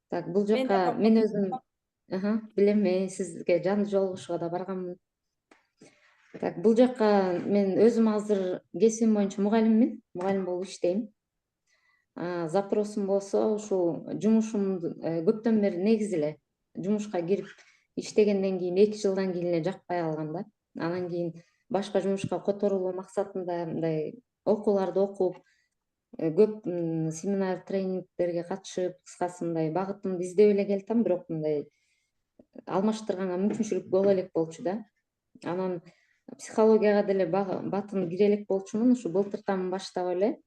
Так, бул Мен жака дагы мен өзүм билем, мен сизге жаңы жолугушууга да барганмын. Так, бул жака мен өзүм азыр кесибим боюнча мугалиммин. Мугалим болуп иштейм. Запросум болсо ушул жумушумду көптөн бери негизи эле жумушка кирип иштегенден кийин 2 жылдан кийин эле жакпай калган да. Анан кийин башка жумушка которулуу максатында мындай окууларды окуп, көп семинар, тренингтерге катышып, кыскасы мындай багытымды издеп эле келатам, бирок мындай алмаштырганга мүмкүнчүлүк боло элек болчу да. Анан психологияга деле батым кире элек болчумун. Ушу былтыртан баштап эле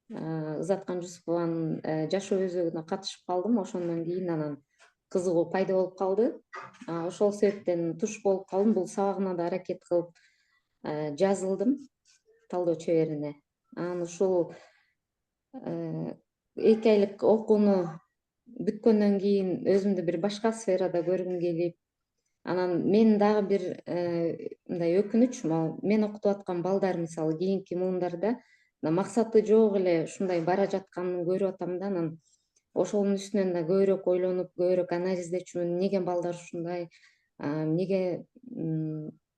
Ызаткан Жусупованын жашоо өзөгүнө катышып калдым. Ошондон кийин анан кызыгуу пайда болуп калды. Ошол себептен туш болуп калдым. Бул сабагына да аракет кылып жазылдым талдоо чеберине. Анан ушул 2 айлык окууну бүткөндөн кийин өзүмдү бир башка сферада көргүм келип, анан мен дагы бир мындай өкүнүч, мен окутуп аткан балдар мисалы кийинки муундарда максаты жок эле ушундай бара жатканын көрүп атам да. Анан ошонун үстүнөн да көбүрөөк ойлонуп, көбүрөөк анализдечүмүн. Неге балдар ушундай, неге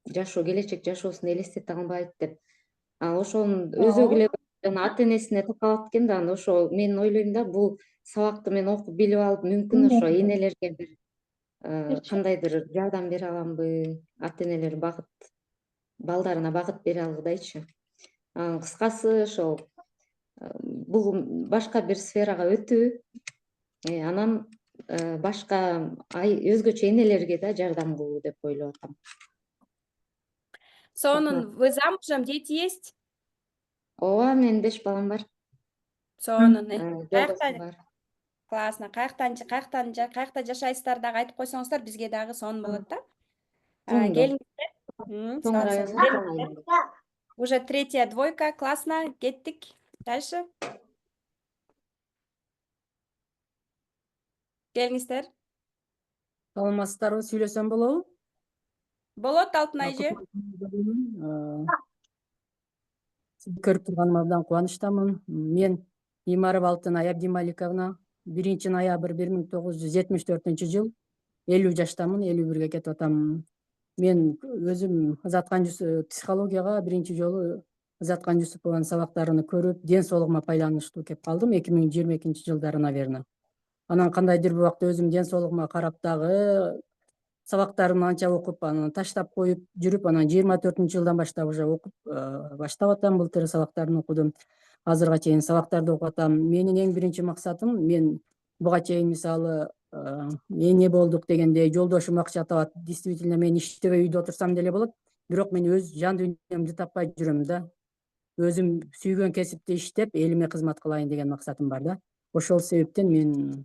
жашоо, келечек жашоосун элестете албайт деп. Ошонун өзөгү эле жана ата энесине такалат экен да. Анда ошо мен ойлойм да, бул сабакты мен окуп билип алып, мүмкүн ошо энелерге бир кандайдыр жардам бере аламбы, ата энелер балдарына багыт бере алгыдайчы. Кыскасы ошол бул башка бир сферага өтүү, анан башка өзгөчө энелерге да жардам кылуу деп ойлоп атам. Сонун, вы замужем, дети есть? Ооба, менин 5 балам бар. Сонун. Жолдошум бар. Классно. Каякта жашайсыздар дагы айтып койсоңуздар, бизге дагы сонун болот да. Тоңдо. Келиңиздер. Тоң районунун Тоң айылында. Уже 3-я двойка, классно, кеттик. Дальше. Келиңиздер. Саламатсыздарбы, сүйлөсөм болобу? Болот, Алтынай эже. Сизди көрүп турганыма абдан кубанычтамын. Мен Имарова Алтынай Абдималиковна, 1 ноябрь 1974-жыл, 50 жаштамын, 51-ге кетип атам. Мен өзүм Ызаткан психологияга биринчи жолу Ызаткан Жусупованын сабактарын көрүп, ден соолугума байланыштуу келип калдым 2022-жылдары, наверное. Анан кандайдыр бир убакта өзүм ден соолугума карап дагы сабактарымды анча окуп, анан таштап коюп жүрүп, анан 24-жылдан баштап уже окуп баштап атам. Былтыр сабактарын окудум. Азырга чейин сабактарды окуп атам. Менин эң биринчи максатым, мен буга чейин мисалы эне болдук дегенде жолдошум акча табат. Действительно, мен иштебей үйдө отурсам деле болот. Бирок мен өз жан дүйнөмдү таппай жүрөм да. Өзүм сүйгөн кесипти иштеп, элиме кызмат кылайын деген максатым бар да. Ошол себептен мен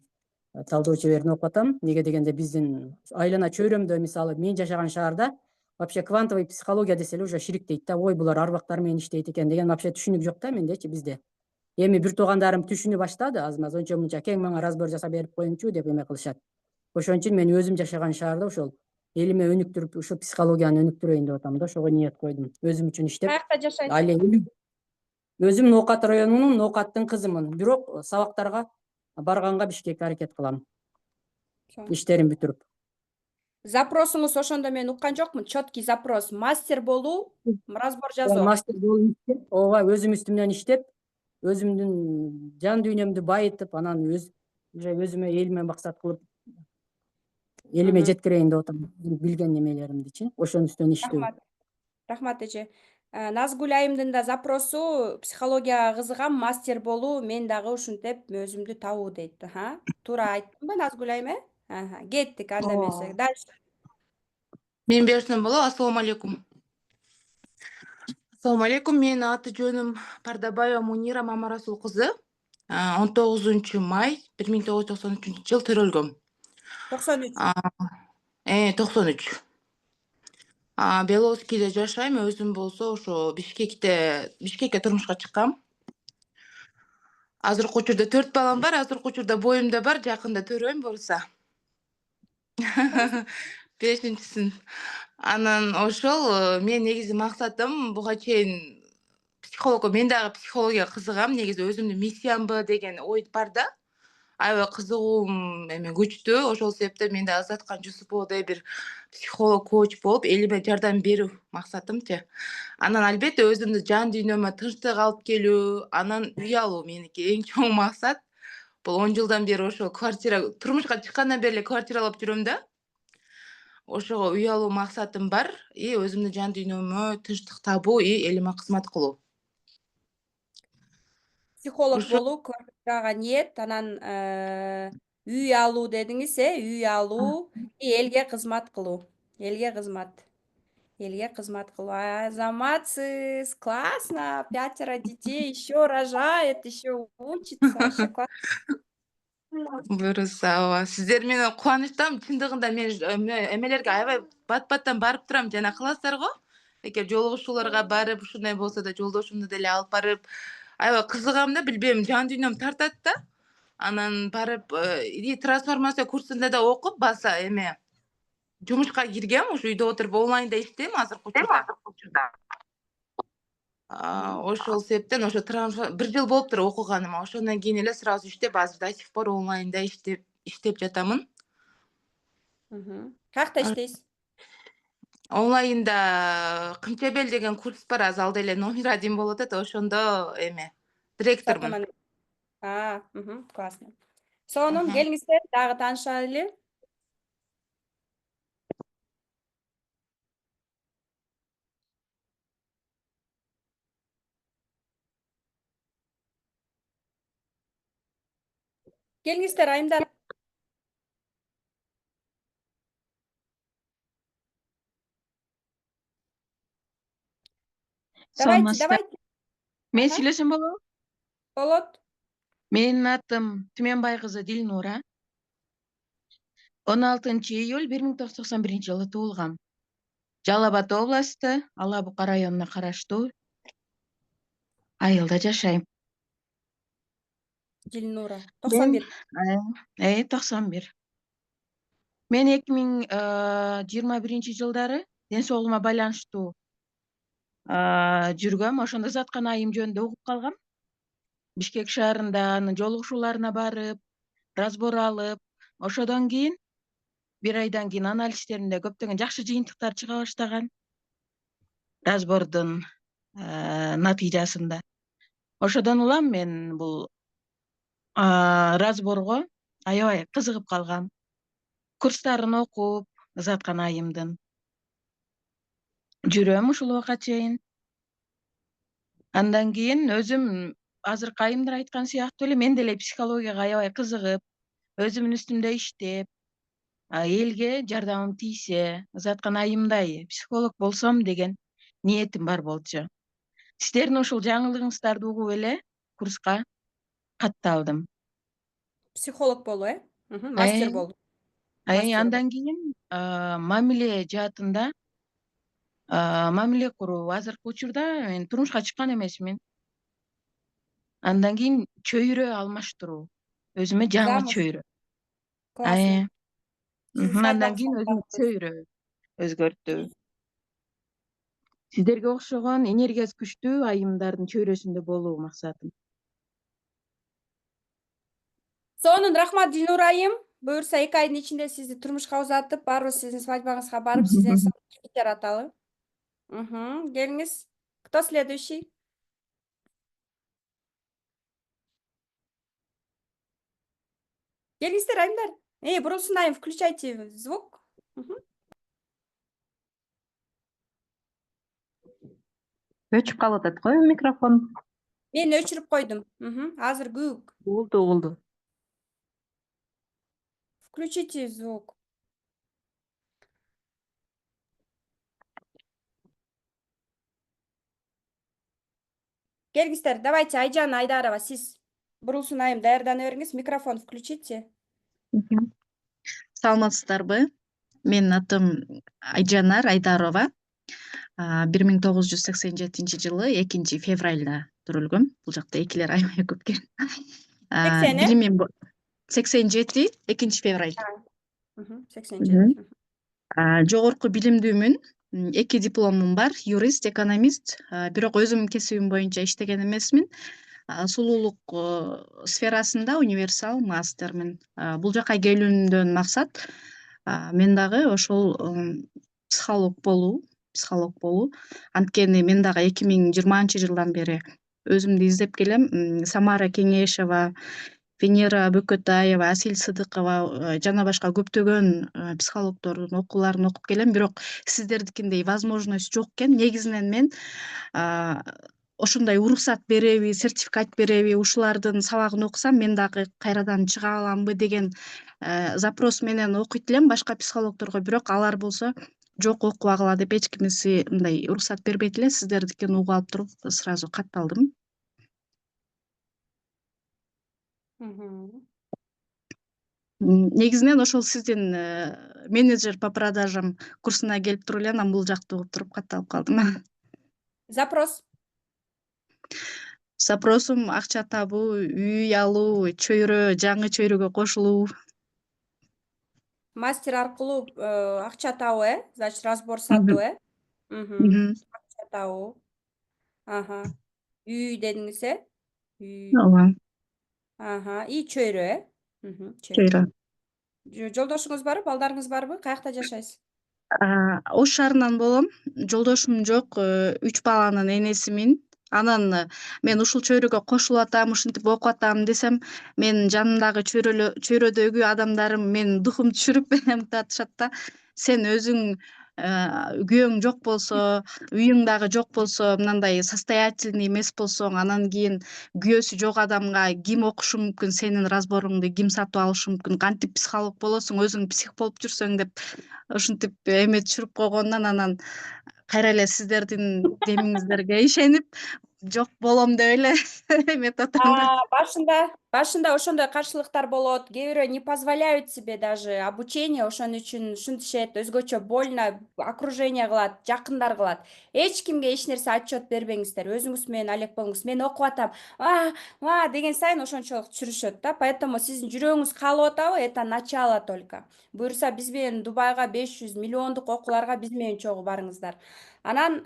талдоо чеберин окуп атам. Неге дегенде биздин айлана чөйрөмдө мисалы мен жашаган шаарда вообще квантовый психология десе эле уже шириктейт да. Ой, булар арбактар менен иштейт экен деген вообще түшүнүк жок да мендечи, бизде. Эми бир туугандарым түшүнө баштады азыр ончо мынча кең мага разбор жасап берип коюңчу деп эме кылышат. Ошон үчүн мен өзүм жашаган шаарда ошол элиме өнүктүрүп ушу психологияны өнүктүрөйүн деп атам да, ошого ниет койдум. Өзүм үчүн иштеп, Каякта жашайсың? ал эми өзүм Ноокат районунун Ноокаттын кызымын, бирок сабактарга барганга Бишкекке аракет кылам, иштерим бүтүрүп. Запросуңуз ошондо мен уккан жокмун. Чёткий запрос. Мастер болуу, разбор жазуу. Мастер болуп иштеп, ооба өзүм үстүмөн иштеп, өзүмдүн жан дүйнөмдү байытып, анан уже өзүмө элиме максат кылып, элиме Мгм. жеткирейин деп атам, билген немелеримдичи, ошонун үстүнөн иштөө. Рахмат. Рахмат эже. Назгүл айымдын да запросу психологияга кызыгам, мастер болуу, мен дагы ушинтип өзүмдү табуу дейт. Туура айттымбы Назгүл айым, э? Кеттик анда эмесе. Дальше. Мен берсем болобу? Ассалому алейкум. Ассалому алейкум. Менин аты жөнүм Пардабаева Мунира Мамарасул кызы. 19 май 1993 жыл төрөлгөм. 93. 93. Беловскийде жашайм, өзүм болсо ошо Бишкекке турмушка чыккам. Азыркы учурда 4 балам бар, азыркы учурда боюм да бар, жакында төрөйм буюрса. 5-син. Анан ошол мен негизи максатым буга чейин мен дагы психологияга кызыгам, негизи өзүмдүн миссиямбы деген ой бар да. Аябай кызыгуум күчтүү, ошол себептен мен да Азаткан Жусуповдой бир психолог, коуч болуп, элиме жардам берүү максатымчы. Анан албетте өзүмдүн жан дүйнөмө тынчтык алып келүү, анан үй алуу меники эң чоң максат. Бул 10 жылдан бери ошо турмушка чыккандан бери эле квартиралап жүрөм да. Ошого үй алуу максатым бар и өзүмдүн жан дүйнөмө тынчтык табуу и элиме кызмат кылуу. Психолог Ошо болуу, квартирага ниет, анан үй алуу дедиңиз, үй алуу и элге кызмат кылуу. Элге кызмат. Элге кызмат кылуу. Азаматсыз, классно, 5 детей, еще рожает, еще учится. Вообще классно. буюрса, ооба. Сиздер менен кубанычтамын. Чындыгында мен эмелерге аябай бат-баттан барып турам, жана кыласыздарго. Эгер жолугушууларга барып, ушундай болсо да жолдошумду деле алып барып, аябай кызыгам да, билбейм, жан дүйнөм тартат да. Анан барып, трансформация курсунда да окуп, баса жумушка киргем, ушу үйдө отуруп онлайнда иштейм азыркы учурда. Ошол себептен ошо 1 жыл болуптур окуганыма. Ошондон кийин эле сразу иштеп, азыр до сих пор онлайнда иштеп жатамын. Каякта иштейсиз? Онлайнда Кымчабел деген курс бар, азыр ал деле номер 1 болуп атат, ошондо директормун. Классно. Сонун, келиңиздер, дагы таанышайлы. Келиңиздер, айымдар. Давайте. Мен сүйлөсөм болобу? Болот. Менин атым Түменбай кызы Дилнура. 16-июль 1991 жылы туулгам. Жалал Абад областы, Ала Бука районуна караштуу айылда жашайм. Дилнура. 91. 91. Мен 2021 жылдары ден соолугума байланыштуу жүргөм. Ошондо Заткан айым жөнүндө угуп калгам. Бишкек шаарында анын жолугушууларына барып, разбор алып, ошодон кийин 1 айдан кийин анализтеринде көптөгөн жакшы жыйынтыктар чыга баштаган. Разбордун натыйжасында. Ошодон улам мен бул разборго аябай кызыгып калгам. Курстарын окуп, Заткан айымдын жүрөм ушул убакка чейин. Андан кийин өзүм азыркы айымдар айткан сыяктуу эле мен деле психологияга аябай кызыгып, өзүмдүн үстүмдө иштеп, элге жардамым тийсе, Заткан айымдай психолог болсом деген ниетим бар болчу. Сиздердин ушул жаңылыгыңыздарды угуп эле курска катталдым. Психолог болуу, мастер болуу. Андан кийин мамиле жаатында мамиле куруу. Азыркы учурда мен турмушка чыккан эмесмин. Андан кийин чөйрө алмаштыруу. Өзүмө жаңы Замуж. чөйрө. Классно. Сиздин Андан свадьбаңыз кийин өзүм кантип чөйрө өзгөрттү. Сиздерге окшогон энергиясы күчтүү айымдардын чөйрөсүндө болуу максатым. Сонун рахмат Дилнур айым. Буюрса 2 айдын ичинде сизди турмушка узатып, баарыбыз сиздин свадьбаңызга барып, сизден жараталы. Келиңиз. Кто следующий? Келиңиздер айымдар. Бурулсун айым, включайте звук. Өчүп калып атат го микрофон. Мен өчүрүп койдум. Азыр күк. Болду. Включите звук. Келиңиздер, давайте Айжан Айдарова, сиз Бурулсун айым даярдана бериңиз. Микрофон включите. Саламатсыздарбы? Менин атым Айжанар Айдарова. 1987 жылы 2 февралда төрөлгөм. Бул жакта экилер аябай көп экен. 87 2 февраль. 87. Жогорку билимдүүмүн. 2 дипломум бар, юрист, экономист. Бирок өзүм кесибим боюнча иштеген эмесмин. Сулуулук сферасында универсал мастермин. Бул жака келүүмдөн максат мен дагы ошол психолог болуу. Анткени мен дагы 2020-жылдан бери өзүмдү издеп келем. Самара Кеңешева, Венера Бөкөтаева, Асил Сыдыкова жана башка көптөгөн психологдордун окууларын окуп келем. Бирок сиздердикиндей возможность жок экен. Негизинен мен ошондой уруксат береби, сертификат береби, ушулардын сабагын окусам мен дагы кайрадан чыга аламбы деген запрос менен окуйт элем башка психологдорго. Бирок алар болсо жок, окубагыла деп эч кимиси мындай уруксат бербейт эле. Сиздердикин угуп алып туруп сразу катталдым. Негизинен ошол сиздин менеджер по продажам курсуна келип туруп эле анан бул жакты угуп туруп катталып калдым. Запросум акча табуу, үй алуу, чөйрө, жаңы чөйрөгө кошулуу. Мастер аркылуу акча табуу, значит, разбор сатуу, акча табуу. Үй дедиңиз, Үй. Ооба. И чөйрө, Чөйрө. Жолдошуңуз барбы, балдарыңыз барбы? Каякта жашайсыз? Ош шаарынан болом. Жолдошум жок, 3 баланын энесимин. Анан мен ушул чөйрөгө кошулуп атам, ушинтип окуп атам десем, мен жанымдагы чөйрөдөгү адамдарым мен духум түшүрүп атышат да. Сен өзүң күйөөң жок болсо, үйүң дагы жок болсо, мындай состоятельный эмес болсоң, анан кийин күйөөсү жок адамга ким окушу мүмкүн, сенин разборуңду ким сатып алышы мүмкүн, кантип психолог болосуң, өзүң псих болуп жүрсөң деп ушинтип эме түшүрүп койгондон анан кайра эле сиздердин демиңиздерге ишенип жок болом деп эле эметип атам да. Башында ошондой каршылыктар болот. Кээ бирөө не позволяют себе даже обучение, ошон үчүн ушинтишет, өзгөчө больно окружение кылат, жакындар кылат. Эч кимге эч нерсе отчет бербеңиздер. Өзүңүз менен алек болуңуз. Мен окуп атам. Деген сайын ошончолук түшүрүшөт да. Поэтому сиздин жүрөгүңүз каалап атабы? Это начало только. Буюрса биз менен Дубайга 500 миллиондук окууларга биз менен чогуу барыңыздар. Анан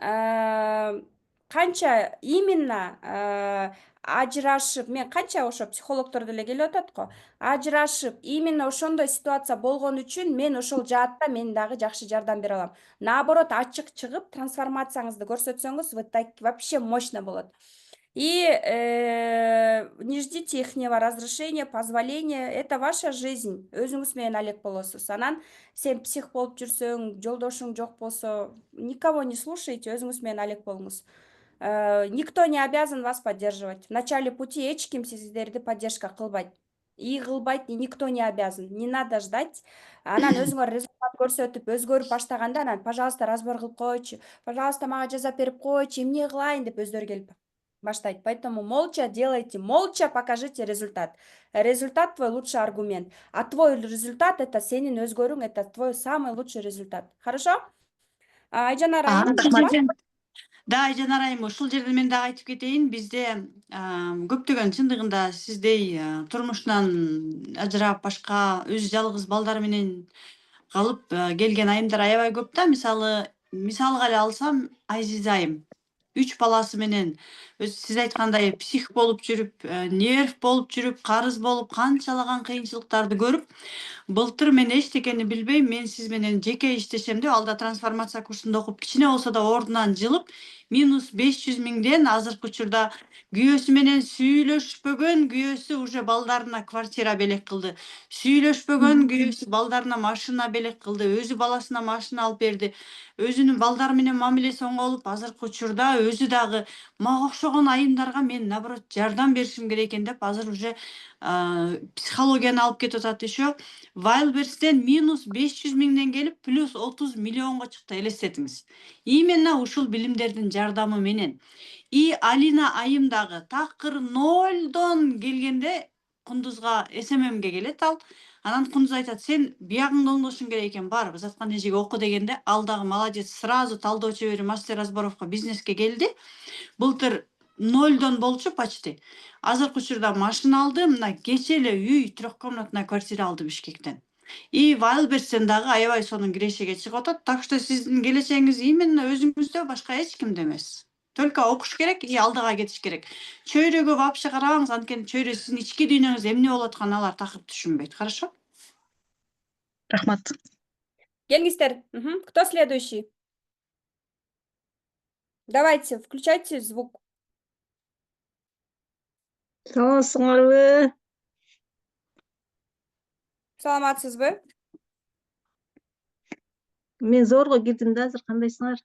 канча именно ажырашып, мен канча ошо психологдор деле келип атат го. Ажырашып, именно ошондой ситуация болгон үчүн мен ошол жаатта мен дагы жакшы жардам бере алам. Наоборот, ачык чыгып, трансформацияңызды көрсөтсөңүз, вот так вообще мощно болот. И не ждите ихнего разрешения, позволения. Это ваша жизнь. Өзүңүз менен алек болосуз. Анан сен псих болуп жүрсөң, жолдошуң жок болсо, никого не слушайте, өзүңүз менен алек болуңуз. Никто не обязан вас поддерживать. В начале пути эч ким сиздерди поддержка кылбайт. И кылбайт, и никто не обязан. Не надо ждать. Анан өзүңөр результат көрсөтүп, өзгөрүп баштаганда, анан, пожалуйста, разбор кылып койчу, пожалуйста, мага жазап берип койчу, эмне кылайын деп өздөрү келип баштайт. Поэтому молча делайте, молча покажите результат. Результат твой лучший аргумент. А твой результат — это сенин өзгөрүүң, это твой самый лучший результат. Хорошо? Айжанар айым. Да, Жанар айым, ушул жерде мен дагы айтып кетейин. Бизде көптөгөн чындыгында сиздей турмушунан ажырап башка өзү жалгыз балдар менен калып келген айымдар аябай көп да. Мисалга эле алсам, Айзиза айым 3 баласы менен сиз айткандай псих болуп жүрүп, нерв болуп жүрүп, карыз болуп, канчалаган кыйынчылыктарды көрүп, былтыр мен эчтекени билбейм, мен сиз менен жеке иштешем деп алда трансформация курсунда окуп, кичине болсо да ордунан жылып, -500.000ден азыркы учурда күйөөсү менен сүйлөшпөгөн, күйөөсү уже балдарына квартира белек кылды. Сүйлөшпөгөн күйөөсү балдарына машина белек кылды, өзү баласына машина алып берди. Өзүнүн балдары менен мамилеси оңолуп, азыркы учурда өзү дагы мага окшогон айымдарга мен наоборот жардам беришим керек экен деп, азыр уже психологияны алып кетип атат еще. Wildberries'ten -500.000ден келип плюс 30 миллионго чыкты, элестетиңиз. Именно ушул билимдердин жардамы менен. И Алина айым дагы такыр 0дон келгенде Кундузга СММге келет ал. Анан Кундуз айтат: "Сен биягыңды оңдошуң керек экен, бар, Заткан эжеге оку" дегенде, ал дагы молодец, сразу талдоо чебери мастер разборовко бизнеске келди. Былтыр 0дон болчу почти. Азыркы учурда машина алды, мына кече эле үй, трехкомнатная квартира алды Бишкектен. И Wildberries'ten дагы аябай сонун кирешеге чыгып атат. Так что сиздин келечегиңиз именно өзүңүздө, башка эч кимде эмес. Только окуш керек и алдыга кетиш керек. Чөйрөгө вообще карабаңыз, анткени чөйрө сиздин ички дүйнөңүз эмне болуп атканын алар такыр түшүнбөйт. Хорошо? Рахмат. Келиңиздер. Кто следующий? Давайте, включайте звук. Саламатсыңарбы? Саламатсызбы? Мен зорго кирдим да, азыр кандайсыңар?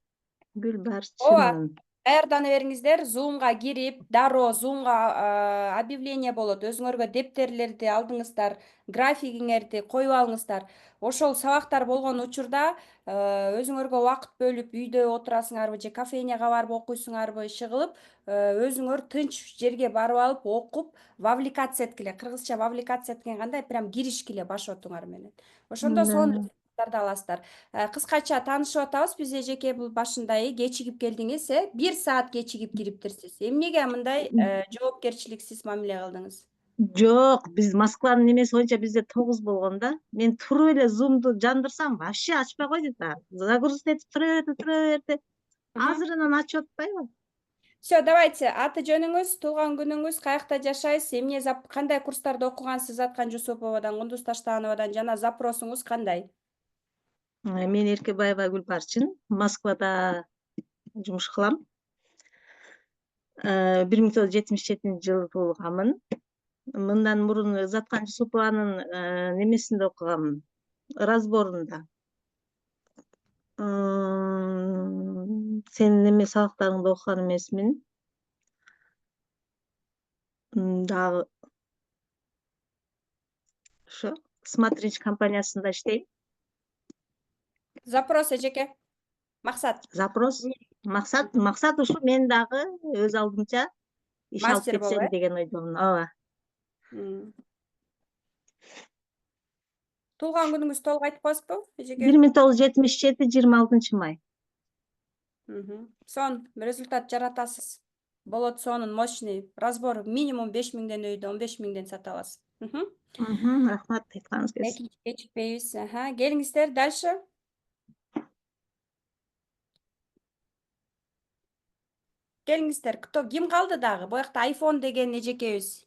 Гүл баары Ооба, чын. даярдана бериңиздер. Zoom'га кирип, дароо Zoom'га объявление болот. Өзүңөргө дептерлерди алдыңыздар, графигиңерди коюп алыңыздар. Ошол сабактар болгон учурда өзүңөргө убакыт бөлүп үйдө отурасыңарбы же кафейняга барып окуйсуңарбы, иши кылып, өзүңөр тынч жерге барып алып окуп, вовлекаться эткиле. Кыргызча вовлекация деген кандай? Прям киришкиле башотуңар менен. Ошондо сонун результаттарды аласыздар. Кыскача таанышып атабыз. Биз эжеке бул башында кечигип келдиңиз, 1 саат кечигип кириптирсиз. Эмнеге мындай жоопкерчиликсиз мамиле кылдыңыз? Жок, биз Москванын эмеси боюнча бизде 9 болгон да. Мен туруп эле Zoom'ду жандырсам, вообще ачпай койду да. Загрузка этип тура берди. Азырынан ачып атпайбы? Всё, давайте. Аты жөнүңүз, туулган күнүңүз, каякта жашайсыз, кандай курстарда окугансыз Заткан Жусуповадан, Кундуз Таштановадан жана запросуңуз кандай? Мен Эркебаева Гүлбарчын, Москвада жумуш кылам. 1977-жылы туулганмын. Мындан мурун Заткан Жусупованын немесинде окугам, разборунда. Сенин неме сабактарыңды окуган эмесмин. Дагы ошо Смотрич компаниясында иштейм. Запрос эжеке. Максат. Запрос. Максат ушу, мен дагы өз алдымча иш алып Мастер болуп, кетсем деген ойдомун. Ооба. Туулган күнүңүз толук айтып коесузбу, эжеке? 1977 26-май. Сонун результат жаратасыз. Болот сонун, мощный. Разбор минимум 5.000ден өйдө 15.000ден сата аласыз. Рахмат, айтканыңыз келсин. Кечикпейбиз. Келиңиздер дальше. Келиңиздер. Ким калды дагы? Буякта iPhone деген эжекебиз.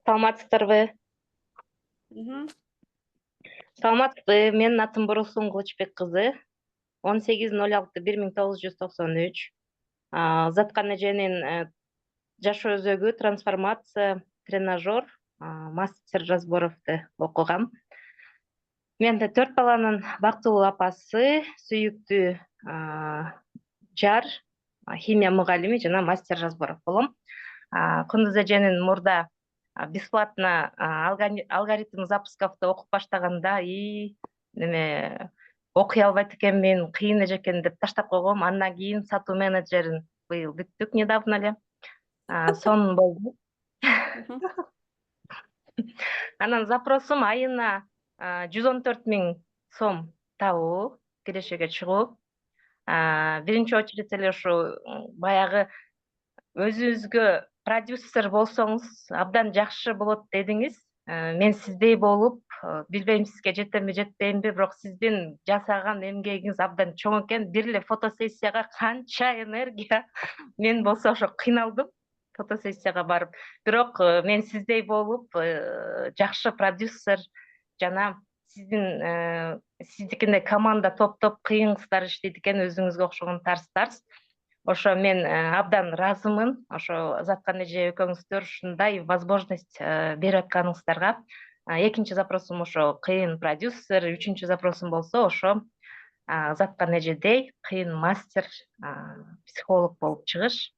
Саламатсыздарбы? Саламатсызбы? Менин атым Боросун Кылычбек кызы. 18.06.1993. Заткан эженин жашоо өзөгү, трансформация, тренажер, мастер разборовду окугам. Мен 4 баланын бактылуу апасы, сүйүктүү жар, химия мугалими жана мастер разборов болом. Кундуз эженин мурда бесплатно алгоритм запускавды окуп баштаганда неме окуй албайт экенмин, кыйын эжекен деп таштап койгом. Андан кийин сатуу менеджерин быйыл бүттүк недавно эле. Сонун болду. Анан запросум айына 114.000 сом табуу, кирешеге чыгуу. Биринчи очередь эле ушу баягы өзүңүзгө продюсер болсоңуз абдан жакшы болот дедиңиз. Мен сиздей болуп, билбейм сизге жетемби жетпеймби, бирок сиздин жасаган эмгегиңиз абдан чоң экен. Бир эле фотосессияга канча энергия. Мен болсо ошо кыйналдым фотосессияга барып. Бирок мен сиздей болуп, жакшы продюсер жана сиздикиндей команда топтоп кыйын кыздар иштейт экен, өзүңүзгө окшогон тарс. Ошо мен абдан ыраазымын. Ошо Заткан эже экөөңүздөр ушундай возможность берип атканыңыздарга. Экинчи запросум ошо кыйын продюсер, үчүнчү запросум болсо ошо Заткан эжедей кыйын мастер, психолог болуп чыгыш,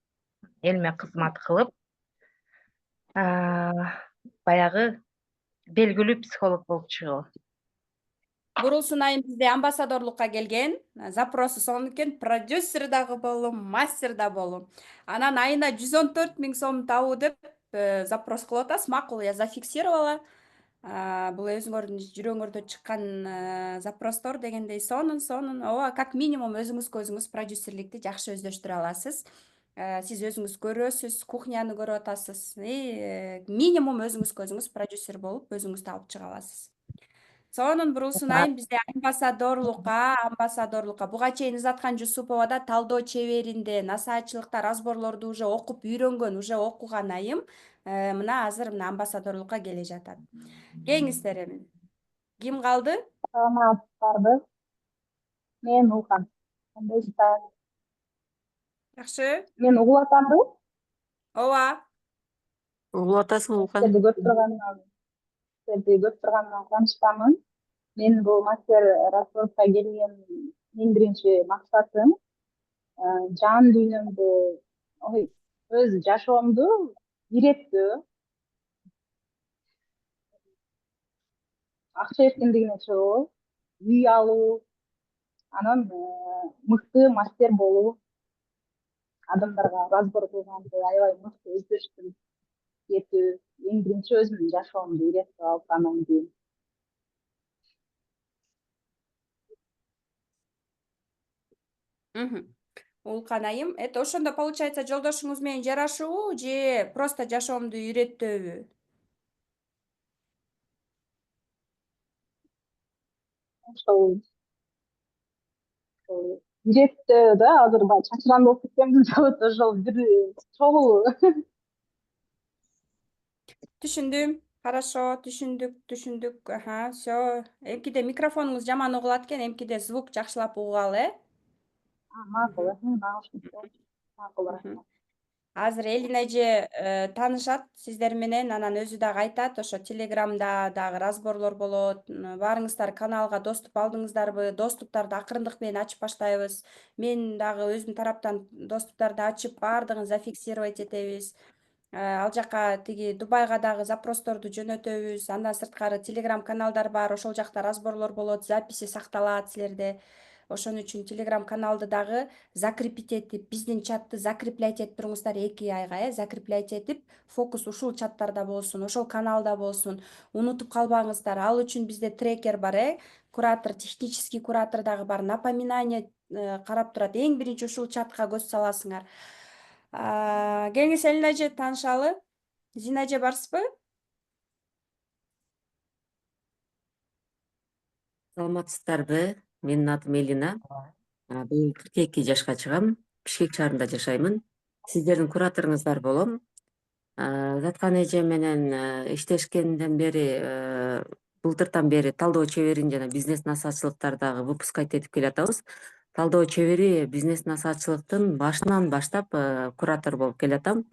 элиме кызмат кылып, баягы белгилүү психолог болуп чыгуу. Бурулсун айым бизде амбассадорлукка келген. Запросу сонун экен, продюсер дагы болом, мастер да болом. Анан айына 114 000 сом табуу деп запрос кылып атасыз. Макул, я зафиксировала. Бул өзүңөрдүн жүрөгүңөрдөн чыккан запростор дегендей сонун. Ооба, как минимум өзүңүзгө өзүңүз продюсерликти жакшы өздөштүрө аласыз. Сиз өзүңүз көрөсүз, кухняны көрүп атасыз. Минимум өзүңүзгө өзүңүз продюсер болуп, өзүңүздү алып чыга аласыз. Сонун Бурулсун айым бизде амбассадорлукка буга чейин Изаткан Жусуповада талдоо чеберинде насаатчылыкта разборлорду уже окуп үйрөнгөн, уже окуган айым мына азыр мына амбассадорлукка келе жатат. Кеңиздер эми. Ким калды? Саламатсыздарбы? Мен Улкан. Жакшы. Мен угуп атамбы? Ооба. Угуп атасың Улкан? Сиздерди көрүп турганымдан кубанычтамын. Мен бул мастер разборка келген эң биринчи максатым жан дүйнөмдү, өз жашоомду иреттөө, акча эркиндигине чыгуу, үй алуу, анан мыкты мастер болуу, адамдарга разбор кылганды аябай мыкты өздөштүрүп кетүү, эң биринчи өзүмдүн жашоомду иреттеп алып анан кийин. Улкан айым, ошондо получается жолдошуңуз менен жарашуу же просто жашоомду иреттөөбү? Ошол иреттөө да, азыр баягы чачыран болуп кеткенбиз жабыт, ошол бир чогуу. Түшүндүм. Хорошо, түшүндүк. Всё. Эмкиде микрофонуңуз жаман угулат экен, эмкиде звук жакшылап угалы, Макул, макул. Азыр Элина эже таанышат сиздер менен, анан өзү дагы айтат, ошо Телеграмда дагы разборлор болот. Баарыңыздар каналга доступ алдыңыздарбы? Доступтарды акырындык менен ачып баштайбыз. Мен дагы өзүм тараптан доступтарды ачып, баардыгын зафиксировать этебиз. Ал жака тиги Дубайга дагы запросторду жөнөтөбүз. Андан сырткары Телеграм каналдар бар, ошол жакта разборлор болот, записи сакталат силерде. Ошон үчүн Телеграм каналды дагы закрепить этип, биздин чатты закреплять этип туруңуздар 2 айга, закреплять этип, фокус ушул чаттарда болсун, ошол каналда болсун. Унутуп калбаңыздар. Ал үчүн бизде трекер бар, куратор, технический куратор дагы бар. Напоминание карап турат. Эң биринчи ушул чатка көз саласыңар. Келиңиз Элина эже таанышалы. Зина эже барсызбы? Саламатсыздарбы? Менин атым Элина. Быйыл 42 жашка чыгам. Бишкек шаарында жашаймын. Сиздердин кураторуңуздар болом. Заткан эже менен иштешкенден бери, былтыртан бери талдоо чеберин жана бизнес насаатчылыктардагы выпускать этип келатабыз. Талдоо чебери бизнес насаатчылыктын башынан баштап куратор болуп келатам.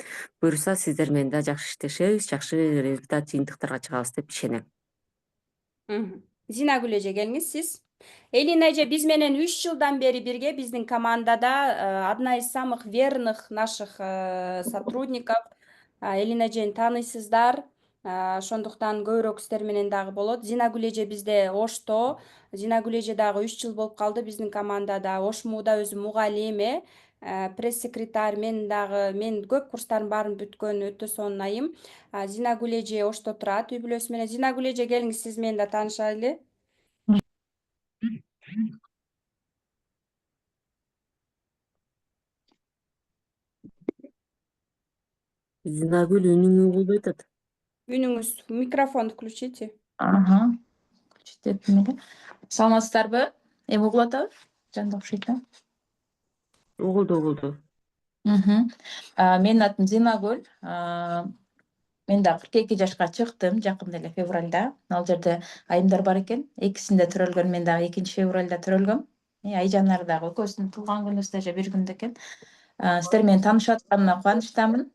Буюрса сиздер менен да жакшы иштешебиз, жакшы результат, жыйынтыктарга чыгабыз деп ишенем. Зинагүл эже келиңиз сиз. Элина эже биз менен 3 жылдан бери бирге, биздин командада одна из самых верных наших сотрудников. Элина эжени тааныйсыздар. Ошондуктан көбүрөөк сиздер менен дагы болот. Зинагүл эже бизде Ошто. Зинагүл эже дагы 3 жыл болуп калды биздин командада. Ошмуда өзү мугалим, пресс-секретарь, мен көп курстардын баарын бүткөн өтө сонун айым. Зинагүл эже Ошто турат үй бүлөсү менен. Зинагүл эже келиңиз сиз менен да таанышайлы. Зинагүл үнүң угулбай атат. Үнүңүз, микрофон включите. Ага. Күчтеттим эле. Саламатсыздарбы? Эми угулуп атабы? Жанда окшойт да. Угулду. Менин атым Зинагүл. Мен да 42 жашка чыктым жакында эле февралда. Ал жерде айымдар бар экен. Экисинде төрөлгөн, мен дагы 2 февралда төрөлгөм. Айжанар дагы экөөбүздүн туулган күнүбүз даже бир күндө экен. Сиздер менен таанышып атканыма кубанычтамын.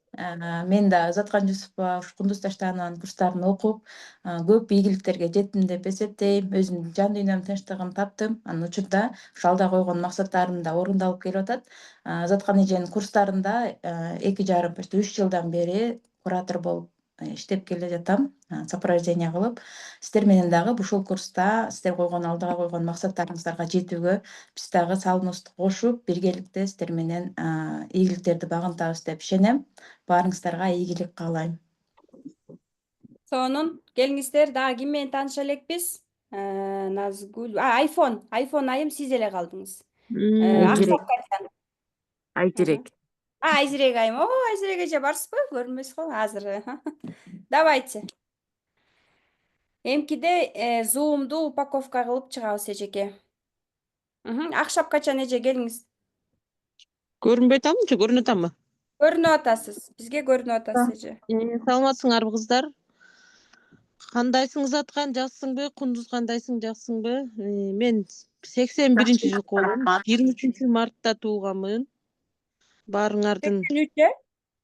Мен да Заткан Жусупова Кундуз Таштанованын курстарын окуп, көп ийгиликтерге жеттим деп эсептейм. Өзүмдүн жан дүйнөмдүн тынчтыгын таптым. Анын учурда алда койгон максаттарым да орундалып келип атат. Заткан эженин курстарында 2,5 почти 3 жылдан бери куратор болуп иштеп келе жатам, сопровождение кылып. Сиздер менен дагы ушул курста сиздер алдыга койгон максаттарыңыздарга жетүүгө биз дагы салымыбызды кошуп, биргеликте сиздер менен ийгиликтерди багынтабыз деп ишенем. Баарыңыздарга ийгилик каалайм. Сонун, келиңиздер, дагы ким менен тааныша элекпиз? Назгүл, айфон айым сиз эле калдыңыз. Акшапкачан. Айжирек. Айзирек айым. Айзирек эже барсызбы? Көрүнбөйсүз го азыр. Давайте. Эмкиде зумду упаковка кылып чыгабыз эжеке. Акшапкачан эже келиңиз. Көрүнбөй атамынчы, көрүнүп атамбы? Көрүнүп атасыз. Бизге көрүнүп атасыз эже. Саламатсыңарбы кыздар? Кандайсың Заткан, жакшысыңбы? Кундуз кандайсың, жакшысыңбы? Мен 81-жылкы болом. 23 мартта туулганмын. Баарыңардын 81?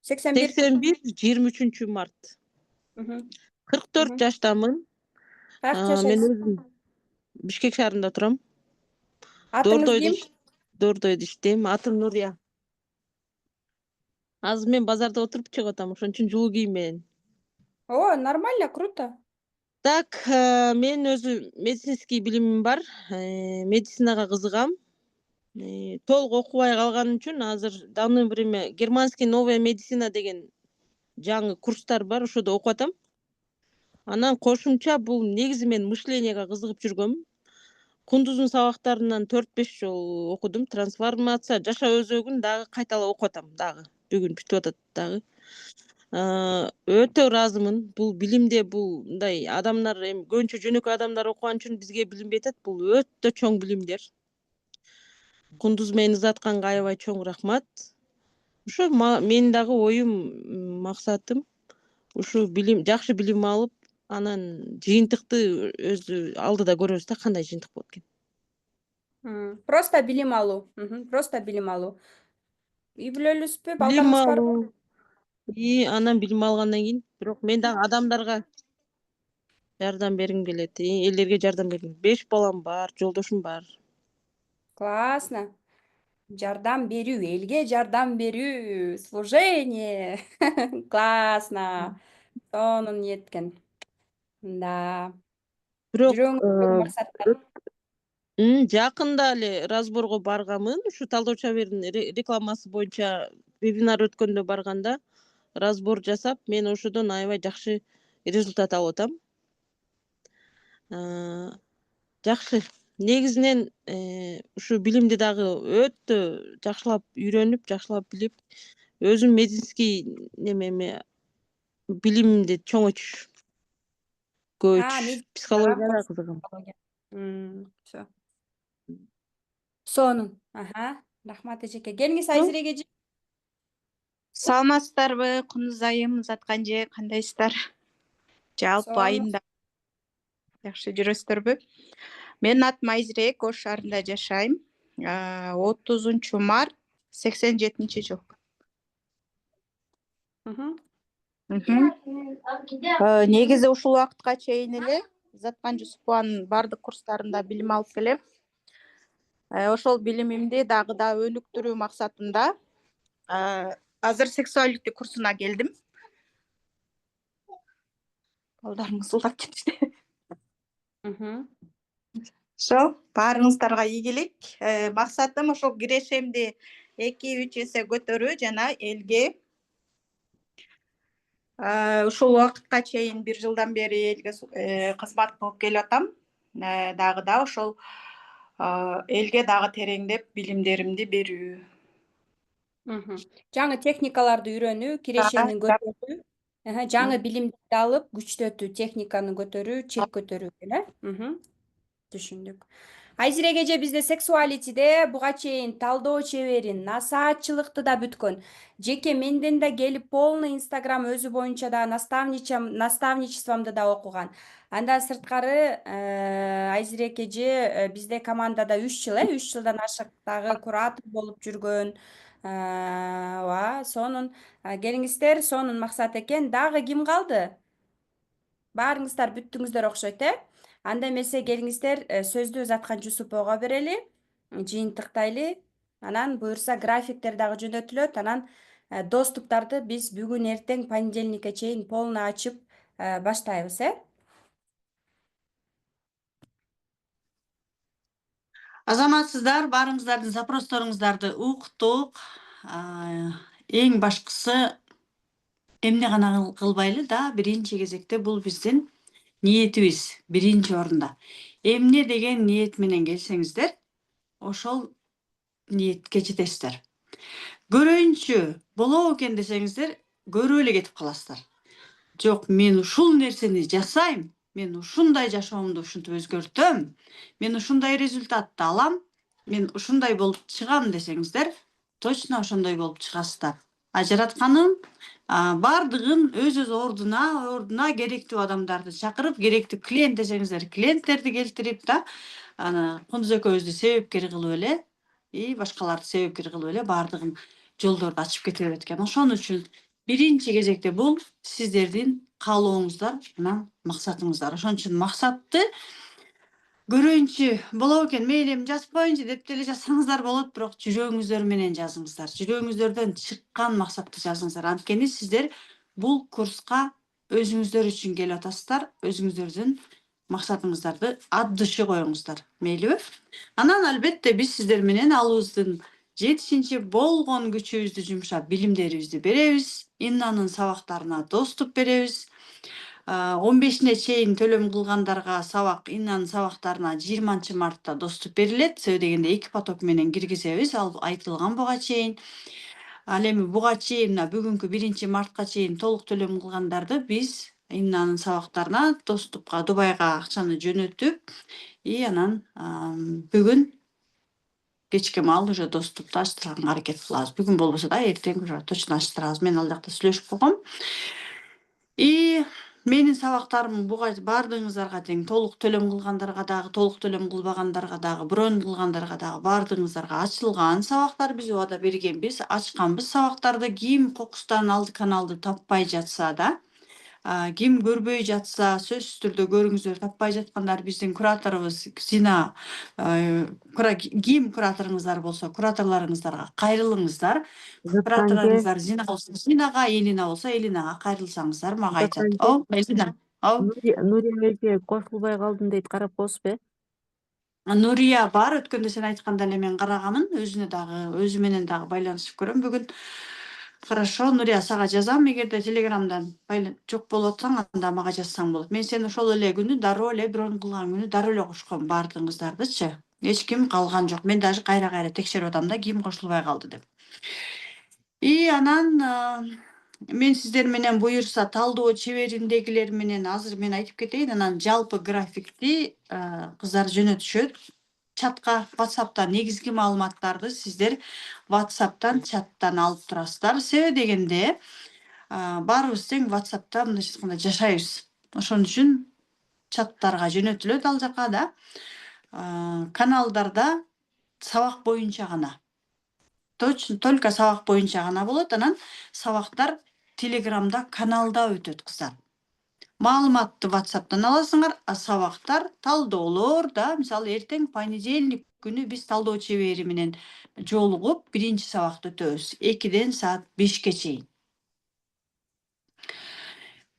81, 23 март. 44 жаштамын. Каяк Мен жашайсыз? өзүм Бишкек шаарында турам. Атыңыз ким? Дордойдо иштейм. Атым Нурия. Азыр мен базарда отуруп чыгып атам, ошон үчүн жылуу кийим менен. Нормально, круто. Так, мен өзү медицинский билимим бар. Медицинага кызыгам. Толук окубай калганым үчүн азыр данное время германский новая медицина деген жаңы курстар бар, ошодо окуп атам. Анан кошумча бул негизи мен мышлениеге кызыгып жүргөм. Кундуздун сабактарынан 4-5 жол окудум. Трансформация, жашоо өзөгүн дагы кайталап окуп атам дагы. Бүгүн бүтүп атат дагы. Өтө ыраазымын. Бул билимде мындай адамдар, эми көбүнчө жөнөкөй адамдар окуган үчүн бизге билинбей атат. Бул өтө чоң билимдер. Кундуз менен Затканга аябай чоң рахмат. Ошо менин дагы оюм, максатым ушу билим, жакшы билим алып, анан жыйынтыкты өзү алдыда көрөбүз да, кандай жыйынтык болот экен. Просто билим алуу. Просто билим алуу. Үй бүлөлүсүзбү? Билим Балдарыңыз барбы? алуу. Анан билим алгандан кийин, бирок мен дагы адамдарга жардам бергим келет. Элдерге жардам бергим. 5 балам бар, жолдошум бар. Классно. Жардам берүү, элге жардам берүү, служение. Классно. Сонун ниеткен. Да. Бирок Жүрөгүңүздөгү максаттар. жакында эле разборго барганмын. Ушу талдоо чабердин рекламасы боюнча вебинар өткөндө барганда разбор жасап, мен ошодон аябай жакшы результат алып атам. Жакшы. Негизинен ушу билимди дагы өтө жакшылап үйрөнүп, жакшылап билип, өзүм медицинский немеме билимимди чоңойтуш, көбөйтүш, психологияга кызыгам. Всё. Сонун. Рахмат эжеке. Келиңиз Айзирек эже. Саламатсыздарбы, Кундуз айым, Заткан эже, кандайсыздар? Жалпы айымда жакшы жүрөсүздөрбү? Менин атым Айзирек, Ош шаарында жашайм. 30 март 87 жыл. Негизи ушул убакытка чейин эле Заткан Жусупованын бардык курстарында билим алып келем. Ошол билимимди дагы да өнүктүрүү максатында азыр сексуалдык курсуна келдим. Балдарым ысылдап кетишти. Ошол баарыңыздарга ийгилик. Максатым ошол кирешемди 2-3 эсе көтөрүү жана элге ушул убакытка чейин 1 жылдан бери элге кызмат кылып келип атам. Дагы да ошол элге дагы тереңдеп билимдеримди берүү. Жаңы техникаларды үйрөнүү, кирешенин көтөрүү, жаңы билимди алып, күчтөтүү, техниканы көтөрүү, чек көтөрүү экен, түшүндүк. Айзирек эже бизде сексуалитиде буга чейин талдоо чеберин, насаатчылыкты да бүткөн. Жеке менден да келип полный Инстаграм өзү боюнча да наставничествомду да окуган. Андан сырткары Айзирек эже бизде командада 3 жыл, 3 жылдан ашык дагы куратор болуп жүргөн. Ооба, сонун келиңиздер, сонун максат экен. Дагы ким калды? Баарыңыздар бүттүңүздөр окшойт, Анда эмесе келиңиздер, сөздү Заткан Жусупова берели, жыйынтыктайлы. Анан буюрса графиктер дагы жөнөтүлөт. Анан доступтарды биз бүгүн эртең понедельникке чейин полный ачып баштайбыз, Азаматсыздар, баарыңыздардын запросторуңуздарды уктук. Эң башкысы эмне гана кылбайлы да, биринчи кезекте бул биздин ниетибиз биринчи орунда. Эмне деген ниет менен келсеңиздер, ошол ниетке жетесиздер. Көрөйүнчү болобу экен десеңиздер, көрүп эле кетип каласыздар. Жок, мен ушул нерсени жасайм, мен ушундай жашоомду ушинтип өзгөртөм, мен ушундай результатты алам, мен ушундай болуп чыгам десеңиздер, точно ошондой болуп чыгасыздар. Жаратканым бардыгын өз ордуна керектүү адамдарды чакырып, керектүү клиент десеңиздер, клиенттерди келтирип да, Кундуз экөөбүздү себепкер кылып эле, башкаларды себепкер кылып эле бардыгын жолдорду ачып кете берет экен. Ошон үчүн биринчи кезекте бул сиздердин каалооңуздар менен максатыңыздар. Ошон үчүн максатты көрөйүнчү болобу экен, мейли эми жазып коеюнчу деп деле жазсаңыздар болот, бирок жүрөгүңүздөр менен жазыңыздар. Жүрөгүңүздөрдөн чыккан максатты жазыңыздар. Анткени сиздер бул курска өзүңүздөр үчүн келип атасыздар, өзүңүздөрдүн максатыңыздарды ат dışı коюңуздар, мейлиби? Анан албетте биз сиздер менен алыбыздын жетишинче болгон күчүбүздү жумшап билимдерибизди беребиз, Иннанын сабактарына доступ беребиз. 15-не чейин төлөм кылгандарга сабак, Иннанын сабактарына 20 мартта доступ берилет. Себеби дегенде 2 поток менен киргизебиз, ал айтылган буга чейин. Ал эми буга чейин, бүгүнкү 1 мартка чейин толук төлөм кылгандарды биз Иннанын сабактарына доступка, Дубайга акчаны жөнөтүп, анан бүгүн кечке маал уже доступту ачтырганга аракет кылабыз. Бүгүн болбосо да эртең уже точно ачтырабыз. Мен ал жакта сүйлөшүп койгом. Менин сабактарым буга бардыгыңыздарга тең, толук төлөм кылгандарга дагы, толук төлөм кылбагандарга дагы, бронь кылгандарга дагы бардыгыңыздарга ачылган сабактар, биз убада бергенбиз, ачканбыз сабактарды. Ким кокустан алды каналды таппай жатса да, ким көрбөй жатса, сөзсүз түрдө көрүңүздөр. Таппай жаткандар биздин кураторубуз Зина, ким кураторуңуздар болсо, кураторлоруңуздарга кайрылыңыздар. Кураторуңуздар Зина болсо Зинага, Элина болсо Элинага кайрылсаңыздар мага айтат. Элина. Нурия эже кошулбай калдым дейт, карап коесузбу? Нурия бар, өткөндө сен айтканда эле мен караганмын, өзү менен дагы байланышып көрөм бүгүн. Хорошо, Нурия, сага жазам, эгерде Телеграмдан жок болуп атсаң, анда мага жазсаң болот. Мен сени ошол эле күнү дароо эле бронь кылган күнү дароо эле кошком бардыгыңыздардычы. Эч ким калган жок. Мен даже кайра текшерип атам да, ким кошулбай калды деп. Анан мен сиздер менен буюрса талдоо чебериндегилер менен азыр мен айтып кетейин, анан жалпы графикти кыздар жөнөтүшөт. Чатка, WhatsApp'tan негизги маалыматтарды сиздер WhatsApp'tan, чаттан алып турасыздар. Себеби дегенде баарыбыз тең WhatsApp'та мындайча айтканда жашайбыз. Ошон үчүн чаттарга жөнөтүлөт ал жака да. Каналдарда сабак боюнча гана. Только сабак боюнча гана болот. Анан сабактар Телеграмда каналда өтөт кыздар. Маалыматты WhatsApp'tan аласыңар, сабактар, талдоолор да, мисалы эртең понедельник күнү биз талдоо чебери менен жолугуп, биринчи сабакты өтөбүз. 2-ден саат 5-ке чейин.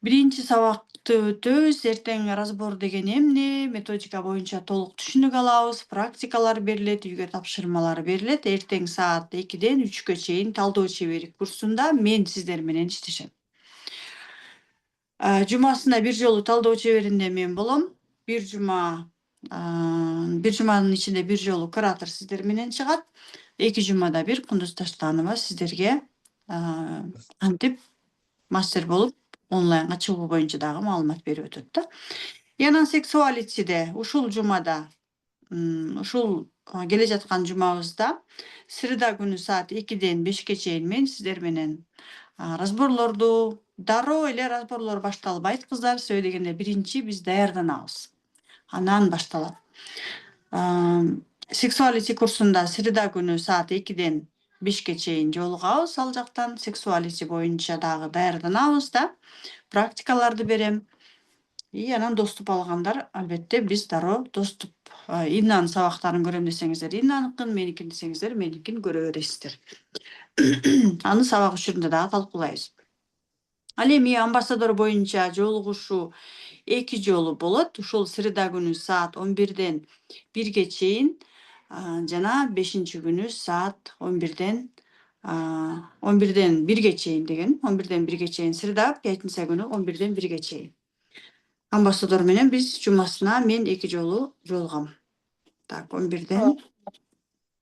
Биринчи сабакты өтөбүз. Эртең разбор деген эмне, методика боюнча толук түшүнүк алабыз, практикалар берилет, үйгө тапшырмалар берилет. Эртең саат 2-ден 3-кө чейин талдоо чебери курсунда мен сиздер менен иштешем. Жумасына бир жолу талдоо чеберинде мен болом. Бир жуманын ичинде бир жолу куратор сиздер менен чыгат. 2 жумада бир Кундуз Таштанова сиздерге кантип мастер болуп онлайнга чыгуу боюнча дагы маалымат берип өтөт да. Анан сексуалитиде ушул жумада ушул келе жаткан жумабызда среда күнү саат 2-ден 5-ке чейин мен сиздер менен разборлорду дароо эле разборлор башталбайт кыздар, себеби дегенде биринчи биз даярданабыз. Анан башталат. Сексуалити курсунда среда күнү саат 2-ден 5-ке чейин жолугабыз, ал жактан сексуалити боюнча дагы даярданабыз да, практикаларды берем. И анан доступ алгандар албетте биз дароо доступ Иннанын сабактарын көрөм десеңиздер Иннаныкын, меникин десеңиздер меникин көрө бересиздер. Аны сабак учурунда дагы талкуулайбыз. Ал эми амбассадор боюнча жолугушуу 2 жолу болот. Ушул среда күнү саат 11-ден 1-ге чейин жана 5-күнү саат 11-ден 1-ге чейин деген. 11-ден 1-ге чейин среда, пятница күнү 11-ден 1-ге чейин. Амбассадор менен биз жумасына мен 2 жолу жолугам. Так, 11-ден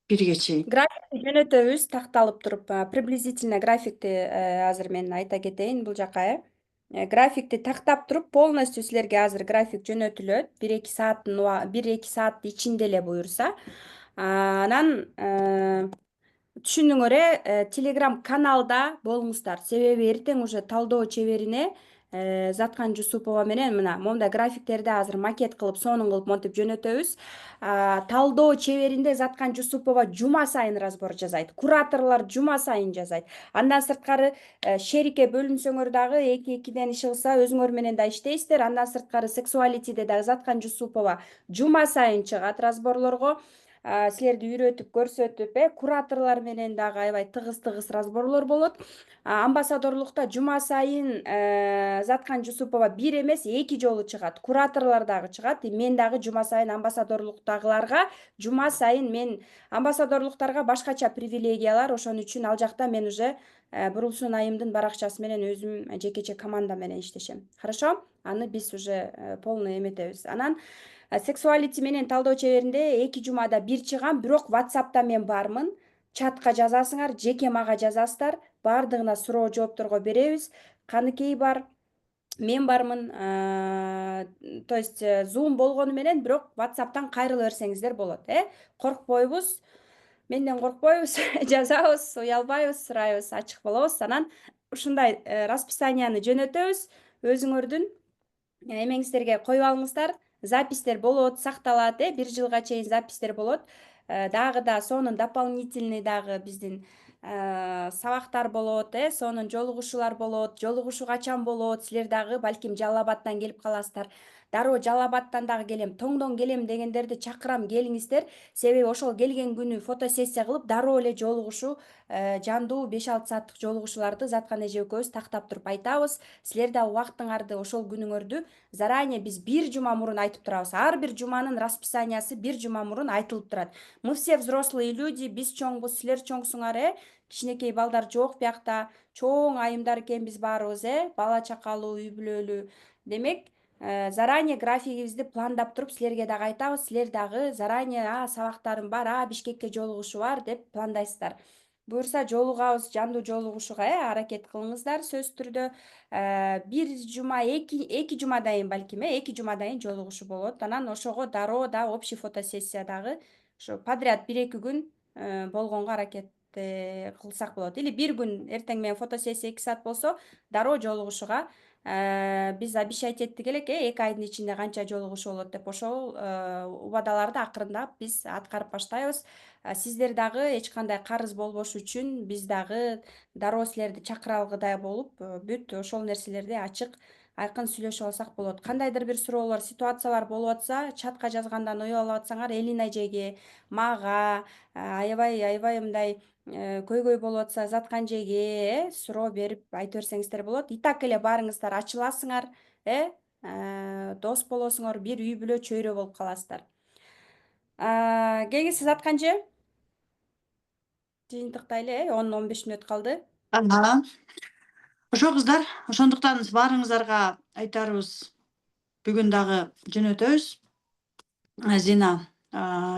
1-ге чейин. Графикти жөнөтөбүз такталып туруп, приблизительно графикти азыр мен айта кетейин бул жака. Графикти тактап туруп, полностью силерге азыр график жөнөтүлөт. 1-2 сааттын ичинде эле буюрса. Анан түшүнүңөр, Telegram каналда болуңуздар. Себеби эртең уже талдоо чеберине Заткан Жусупова менен мына мондай графиктерди азыр макет кылып, сонун кылып монтип жөнөтөбүз. Талдоо чеберинде Заткан Жусупова жума сайын разбор жазайт. Кураторлор жума сайын жазайт. Андан сырткары шерике бөлүнсөңөр дагы 2-2-ден иш кылса өзүңөр менен да иштейсиздер. Андан сырткары сексуалитиде дагы Заткан Жусупова жума сайын чыгат разборлорго. Силерди үйрөтүп, көрсөтүп, кураторлор менен дагы аябай тыгыз разборлор болот. Амбассадорлукта жума сайын Заткан Жусупова 1 эмес 2 жолу чыгат. Кураторлор дагы чыгат. Мен дагы жума сайын амбассадорлуктагыларга жума сайын мен амбассадорлуктарга башкача привилегиялар, ошон үчүн ал жакта мен уже Бурулсун айымдын баракчасы менен өзүм жекече команда менен иштешем. Хорошо? Аны биз уже полный эметебиз. Анан сексуалити менен талдоо чеберинде 2 жумада 1 чыгам, бирок WhatsApp'та мен бармын. Чатка жазасыңар, жеке мага жазасыздар. Бардыгына суроо жоопторго беребиз. Каныкей бар, мен бармын. То есть Zoom болгону менен бирок WhatsApp'тан кайрыла берсеңиздер болот, Коркпойбуз. Менден коркпойбуз, жазабыз, уялбайбыз, сурайбыз, ачык болобуз. Анан ушундай расписанияны жөнөтөбүз. Өзүңөрдүн эмеңиздерге коюп алыңыздар. Запистер болот, сакталат, 1 жылга чейин запистер болот. Дагы да сонун дополнительный дагы биздин сабактар болот, сонун жолугушуулар болот. Жолугушуу качан болот? Силер дагы балким Жалал Абадтан келип каласыздар. Дароо Жалал Абадтан дагы келем, Тоңдон келем дегендерди чакырам, келиңиздер. Себеби ошол келген күнү фотосессия кылып, дароо эле жолугушуу, жандуу 5-6 сааттык жолугушууларды Заткан эже экөөбүз тактап туруп айтабыз. Силер да убактыңарды, ошол күнүңөрдү заранее биз 1 жума мурун айтып турабыз. Ар бир жуманын расписаниясы 1 жума мурун айтылып турат. Мы все взрослые люди, биз чоңбуз, силер чоңсуңар, Кичинекей балдар жок биякта, чоң айымдар экенбиз баарыбыз, бала чакалуу, үй бүлөлүү. Демек, заранее графигибизди пландап туруп силерге дагы айтабыз. Силер дагы заранее сабактарым бар, Бишкекке жолугушуу бар деп пландайсыздар. Буюрса жолугабыз, жандуу жолугушууга аракет кылыңыздар сөзсүз түрдө. 1 жума, 2 жумадайын балким, 2 жумадайын жолугушуу болот. Анан ошого дароо да общий фотосессия дагы ошо подряд 1-2 күн болгонго аракет кылсак болот. Или 1 күн эртең менен фотосессия 2 саат болсо, дароо жолугушууга биз обещать эттик элек, 2 айдын ичинде канча жолугушуу болот деп. Ошол убадаларды акырындап биз аткарып баштайбыз. Сиздер дагы эч кандай карыз болбош үчүн биз дагы дароо силерди чакыра алгыдай болуп, бүт ошол нерселерди ачык, айкын сүйлөшүп алсак болот. Кандайдыр бир суроолор, ситуациялар болуп атса, чатка жазгандан уялып атсаңар, Элина эжеге, мага, аябай мындай көйгөй болуп атса, Заткан эжеге суроо берип айта берсеңиздер болот. Итак эле барыңыздар, ачыласыңар, дос болосуңар, бир үй бүлө чөйрө болуп каласыздар. Кеңеси Заткан эже? Жыйынтыктайлы, 10-15 мүнөт калды. Ошо кыздар, ошондуктан баарыңыздарга айтарыбыз, бүгүн дагы жөнөтөбүз. Зина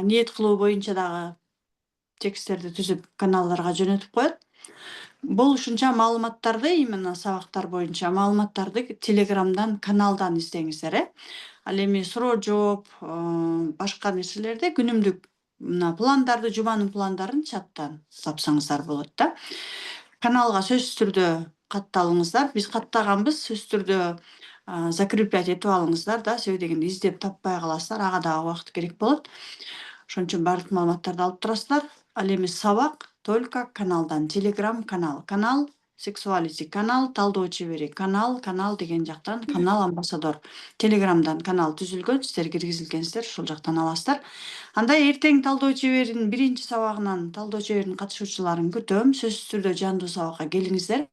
ниет кылуу боюнча дагы тексттерди түзүп каналдарга жөнөтүп коет. Бул ушунча маалыматтарды, именно сабактар боюнча маалыматтарды Телеграмдан, каналдан издеңиздер. Ал эми суроо жооп, башка нерселерди күнүмдүк мына пландарды, жуманын пландарын чаттан тапсаңыздар болот да. Каналга сөзсүз түрдө катталыңыздар. Биз каттаганбыз, сөзсүз түрдө закреплять этип алыңыздар да, себеби дегенде издеп таппай каласыздар, ага дагы убакыт керек болот. Ошон үчүн баардык маалыматтарды алып турасыздар. Ал эми сабак только каналдан, Telegram канал, Sexuality канал, талдоо чебери канал деген жактан, канал амбассадор. Телеграмдан канал түзүлгөн, сиздер киргизилгенсиздер, ошол жактан аласыздар. Анда эртең талдоо чеберинин биринчи сабагынан талдоо чеберинин катышуучуларын күтөм. Сөзсүз түрдө жандуу сабакка келиңиздер.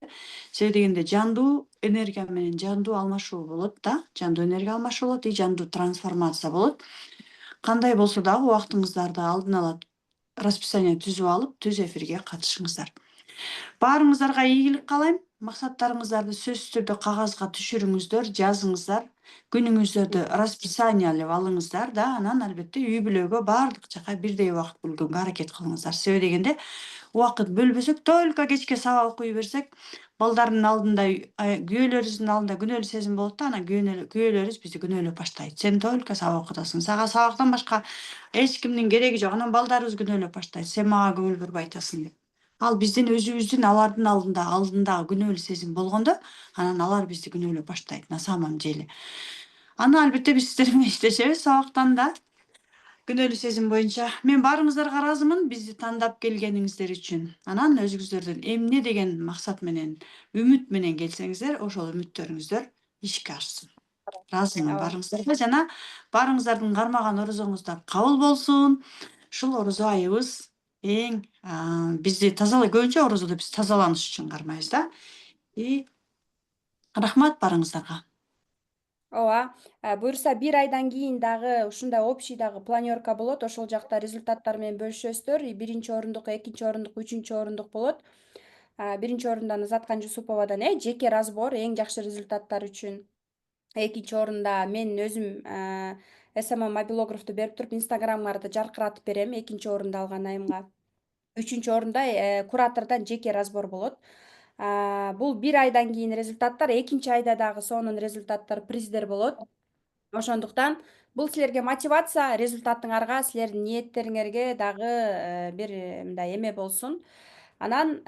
Себеби дегенде жандуу энергия менен жандуу алмашуу болот да. Жандуу энергия алмашуу болот, жандуу трансформация болот. Кандай болсо дагы убактыңыздарды алдын ала расписание түзүп алып, түз эфирге катышыңыздар. Баарыңыздарга ийгилик каалайм. Максаттарыңыздарды сөзсүз түрдө кагазга түшүрүңүздөр, жазыңыздар. Күнүңүздөрдү расписаниялеп алыңыздар да, анан албетте үй бүлөгө баардык жака бирдей убакыт бөлгөнгө аракет кылыңыздар. Себеби дегенде убакыт бөлбөсөк, только кечке сабак окуй берсек, балдардын алдында, күйөөлөрүбүздүн алдында күнөөлүү сезим болот да, анан күйөөлөрүбүз бизди күнөөлөп баштайт. Сен только сабак окутасың, сага сабактан башка эч кимдин кереги жок. Анан балдарыбыз күнөөлөп баштайт. Сен мага көңүл бурбай атасың деп. Ал биздин өзүбүздүн алардын алдындагы күнөөлүү сезим болгондо, анан алар бизди күнөөлөп баштайт на самом деле. Аны албетте биз сиздер менен иштешебиз сабактан да. Күнөөлүү сезим боюнча мен баарыңыздарга ыраазымын бизди тандап келгениңиздер үчүн. Анан өзүңүздөрдүн эмне деген максат менен, үмүт менен келсеңиздер, ошол үмүттөрүңүздөр ишке ашсын. Ыраазымын баарыңыздарга жана баарыңыздардын кармаган орозоңуздар кабыл болсун. Ушул орозо айыбыз эң бизди тазалай, көбүнчө орозодо биз тазаланыш үчүн кармайбыз да. Рахмат баарыңыздарга. Ооба, буюрса 1 айдан кийин дагы ушундай общий дагы планёрка болот. Ошол жакта результаттар менен бөлүшөсүздөр. 1-чи орундук, 2-чи орундук, 3-чү орундук болот. 1-чи орундан Ызаткан Жусуповадан жеке разбор эң жакшы результаттар үчүн. 2-чи орунда мен өзүм SMM мобилографту берип туруп Инстаграммарды жаркыратып берем 2-чи орунду алган айымга. 3-чү орунда куратордон жеке разбор болот. Бул 1 айдан кийин результаттар, 2-чи айда дагы сонун результаттар, приздер болот. Ошондуктан бул силерге мотивация, результатыңарга, силердин ниеттериңерге дагы бир мындай эме болсун. Анан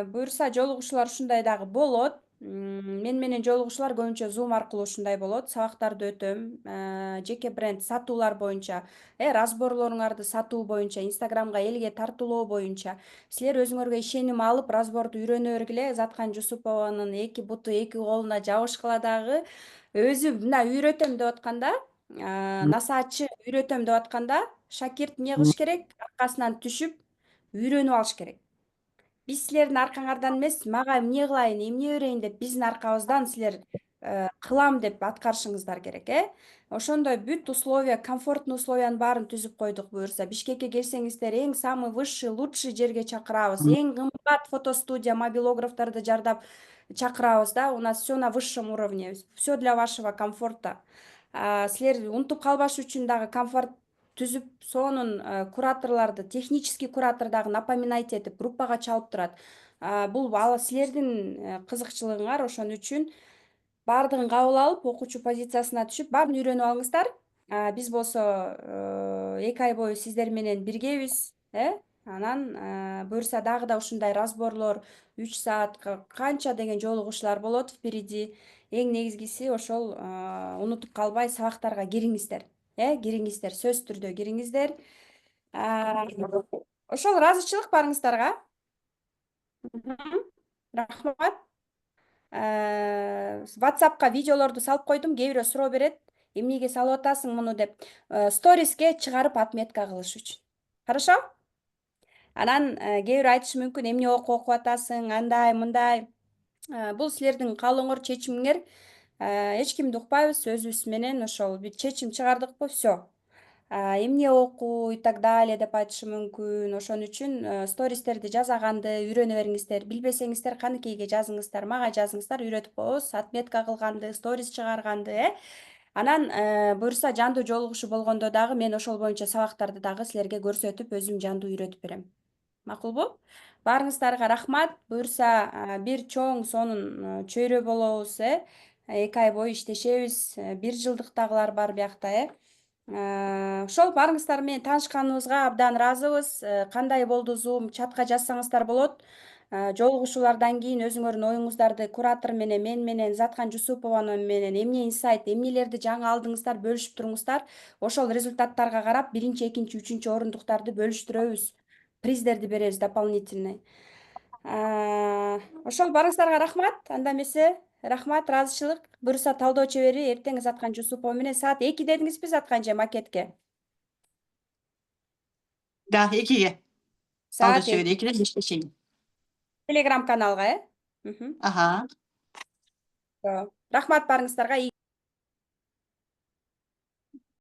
буюрса жолугушуулар ушундай дагы болот. Мен менен жолугушуулар көбүнчө Zoom аркылуу ушундай болот. Сабактарды өтөм, жеке бренд сатуулар боюнча, разборлоруңарды сатуу боюнча, Инстаграмга элге тартуулоо боюнча. Силер өзүңөргө ишеним алып, разборду үйрөнө бергиле. Ызаткан Жусупованын 2 буту 2 колуна жабышкыла дагы. Өзү мына үйрөтөм деп атканда, насаатчы үйрөтөм деп атканда, шакирт эмне кылыш керек? Аркасынан түшүп, үйрөнүп алыш керек. Биз силердин аркаңардан эмес, мага эмне кылайын, эмне берейин деп биздин аркабыздан силер кылам деп аткарышыңыздар керек, Ошондой бүт условия, комфортный условиянын баарын түзүп койдук буюрса. Бишкекке келсеңиздер, эң самый высший, лучший жерге чакырабыз. Эң кымбат фотостудия, мобилографтарды жардап чакырабыз да. У нас всё на высшем уровне. Всё для вашего комфорта. Силер унутуп калбаш үчүн дагы комфорт түзүп, сонун кураторлорду, технический куратор дагы напоминать этип, группага чалып турат. Бул силердин кызыкчылыгыңар, ошон үчүн баардыгын кабыл алып, окуучу позициясына түшүп, баарын үйрөнүп алыңыздар. Биз болсо 2 ай бою сиздер менен биргебиз, Анан буюрса дагы да ушундай разборлор 3 саатка канча деген жолугушуулар болот впереди. Эң негизгиси ошол унутуп калбай сабактарга кириңиздер. Кириңиздер, сөзсүз түрдө кириңиздер. Ошол ыраазычылык баарыңыздарга. Рахмат. WhatsAppка видеолорду салып койдум, кээ бирөө суроо берет. Эмнеге салып атасың муну деп. Сториске чыгарып отметка кылыш үчүн. Хорошо? Анан кээ бирөө айтышы мүмкүн, эмне окуп атасың, андай, мындай. Бул силердин каалооңор, чечимиңер. Эч кимди укпайбыз, өзүбүз менен ошол бир чечим чыгардыкпы, всё. Эмне окуу и так далее деп айтышы мүмкүн. Ошон үчүн стористерди жасаганды үйрөнө бериңиздер. Билбесеңиздер каныкейге жазыңыздар, мага жазыңыздар, үйрөтүп коебуз. Отметка кылганды, сторис чыгарганды, Анан буюрса жандуу жолугушуу болгондо дагы мен ошол боюнча сабактарды дагы силерге көрсөтүп, өзүм жандуу үйрөтүп берем. Макулбу? Баарыңыздарга рахмат. Буюрса бир чоң сонун чөйрө болобуз, 2 ай бою иштешебиз. 1 жылдыктагылар бар биякта, Ошол баарыңыздар менен таанышканыбызга абдан ыраазыбыз. Кандай болду Zoom? Чатка жазсаңыздар болот. Жолугушуулардан кийин өзүңөрдүн оюңуздарды куратор менен, мен менен, Заткан Жусупова менен эмне инсайт, эмнелерди жаңы алдыңыздар бөлүшүп туруңуздар. Ошол результаттарга карап 1, 2, 3 орундуктарды бөлүштүрөбүз. Приздерди беребиз дополнительный. Ошол баарыңыздарга рахмат. Анда эмесе рахмат, ыраазычылык. Буюрса талдоо чебери эртең Заткан Жусупова менен саат 2 дедиңизби Затканже макетке? Да, 2-ге. Саат Талдоо чебери 2-де иштешейин. Telegram каналга, Аха. Рахмат баарыңыздарга.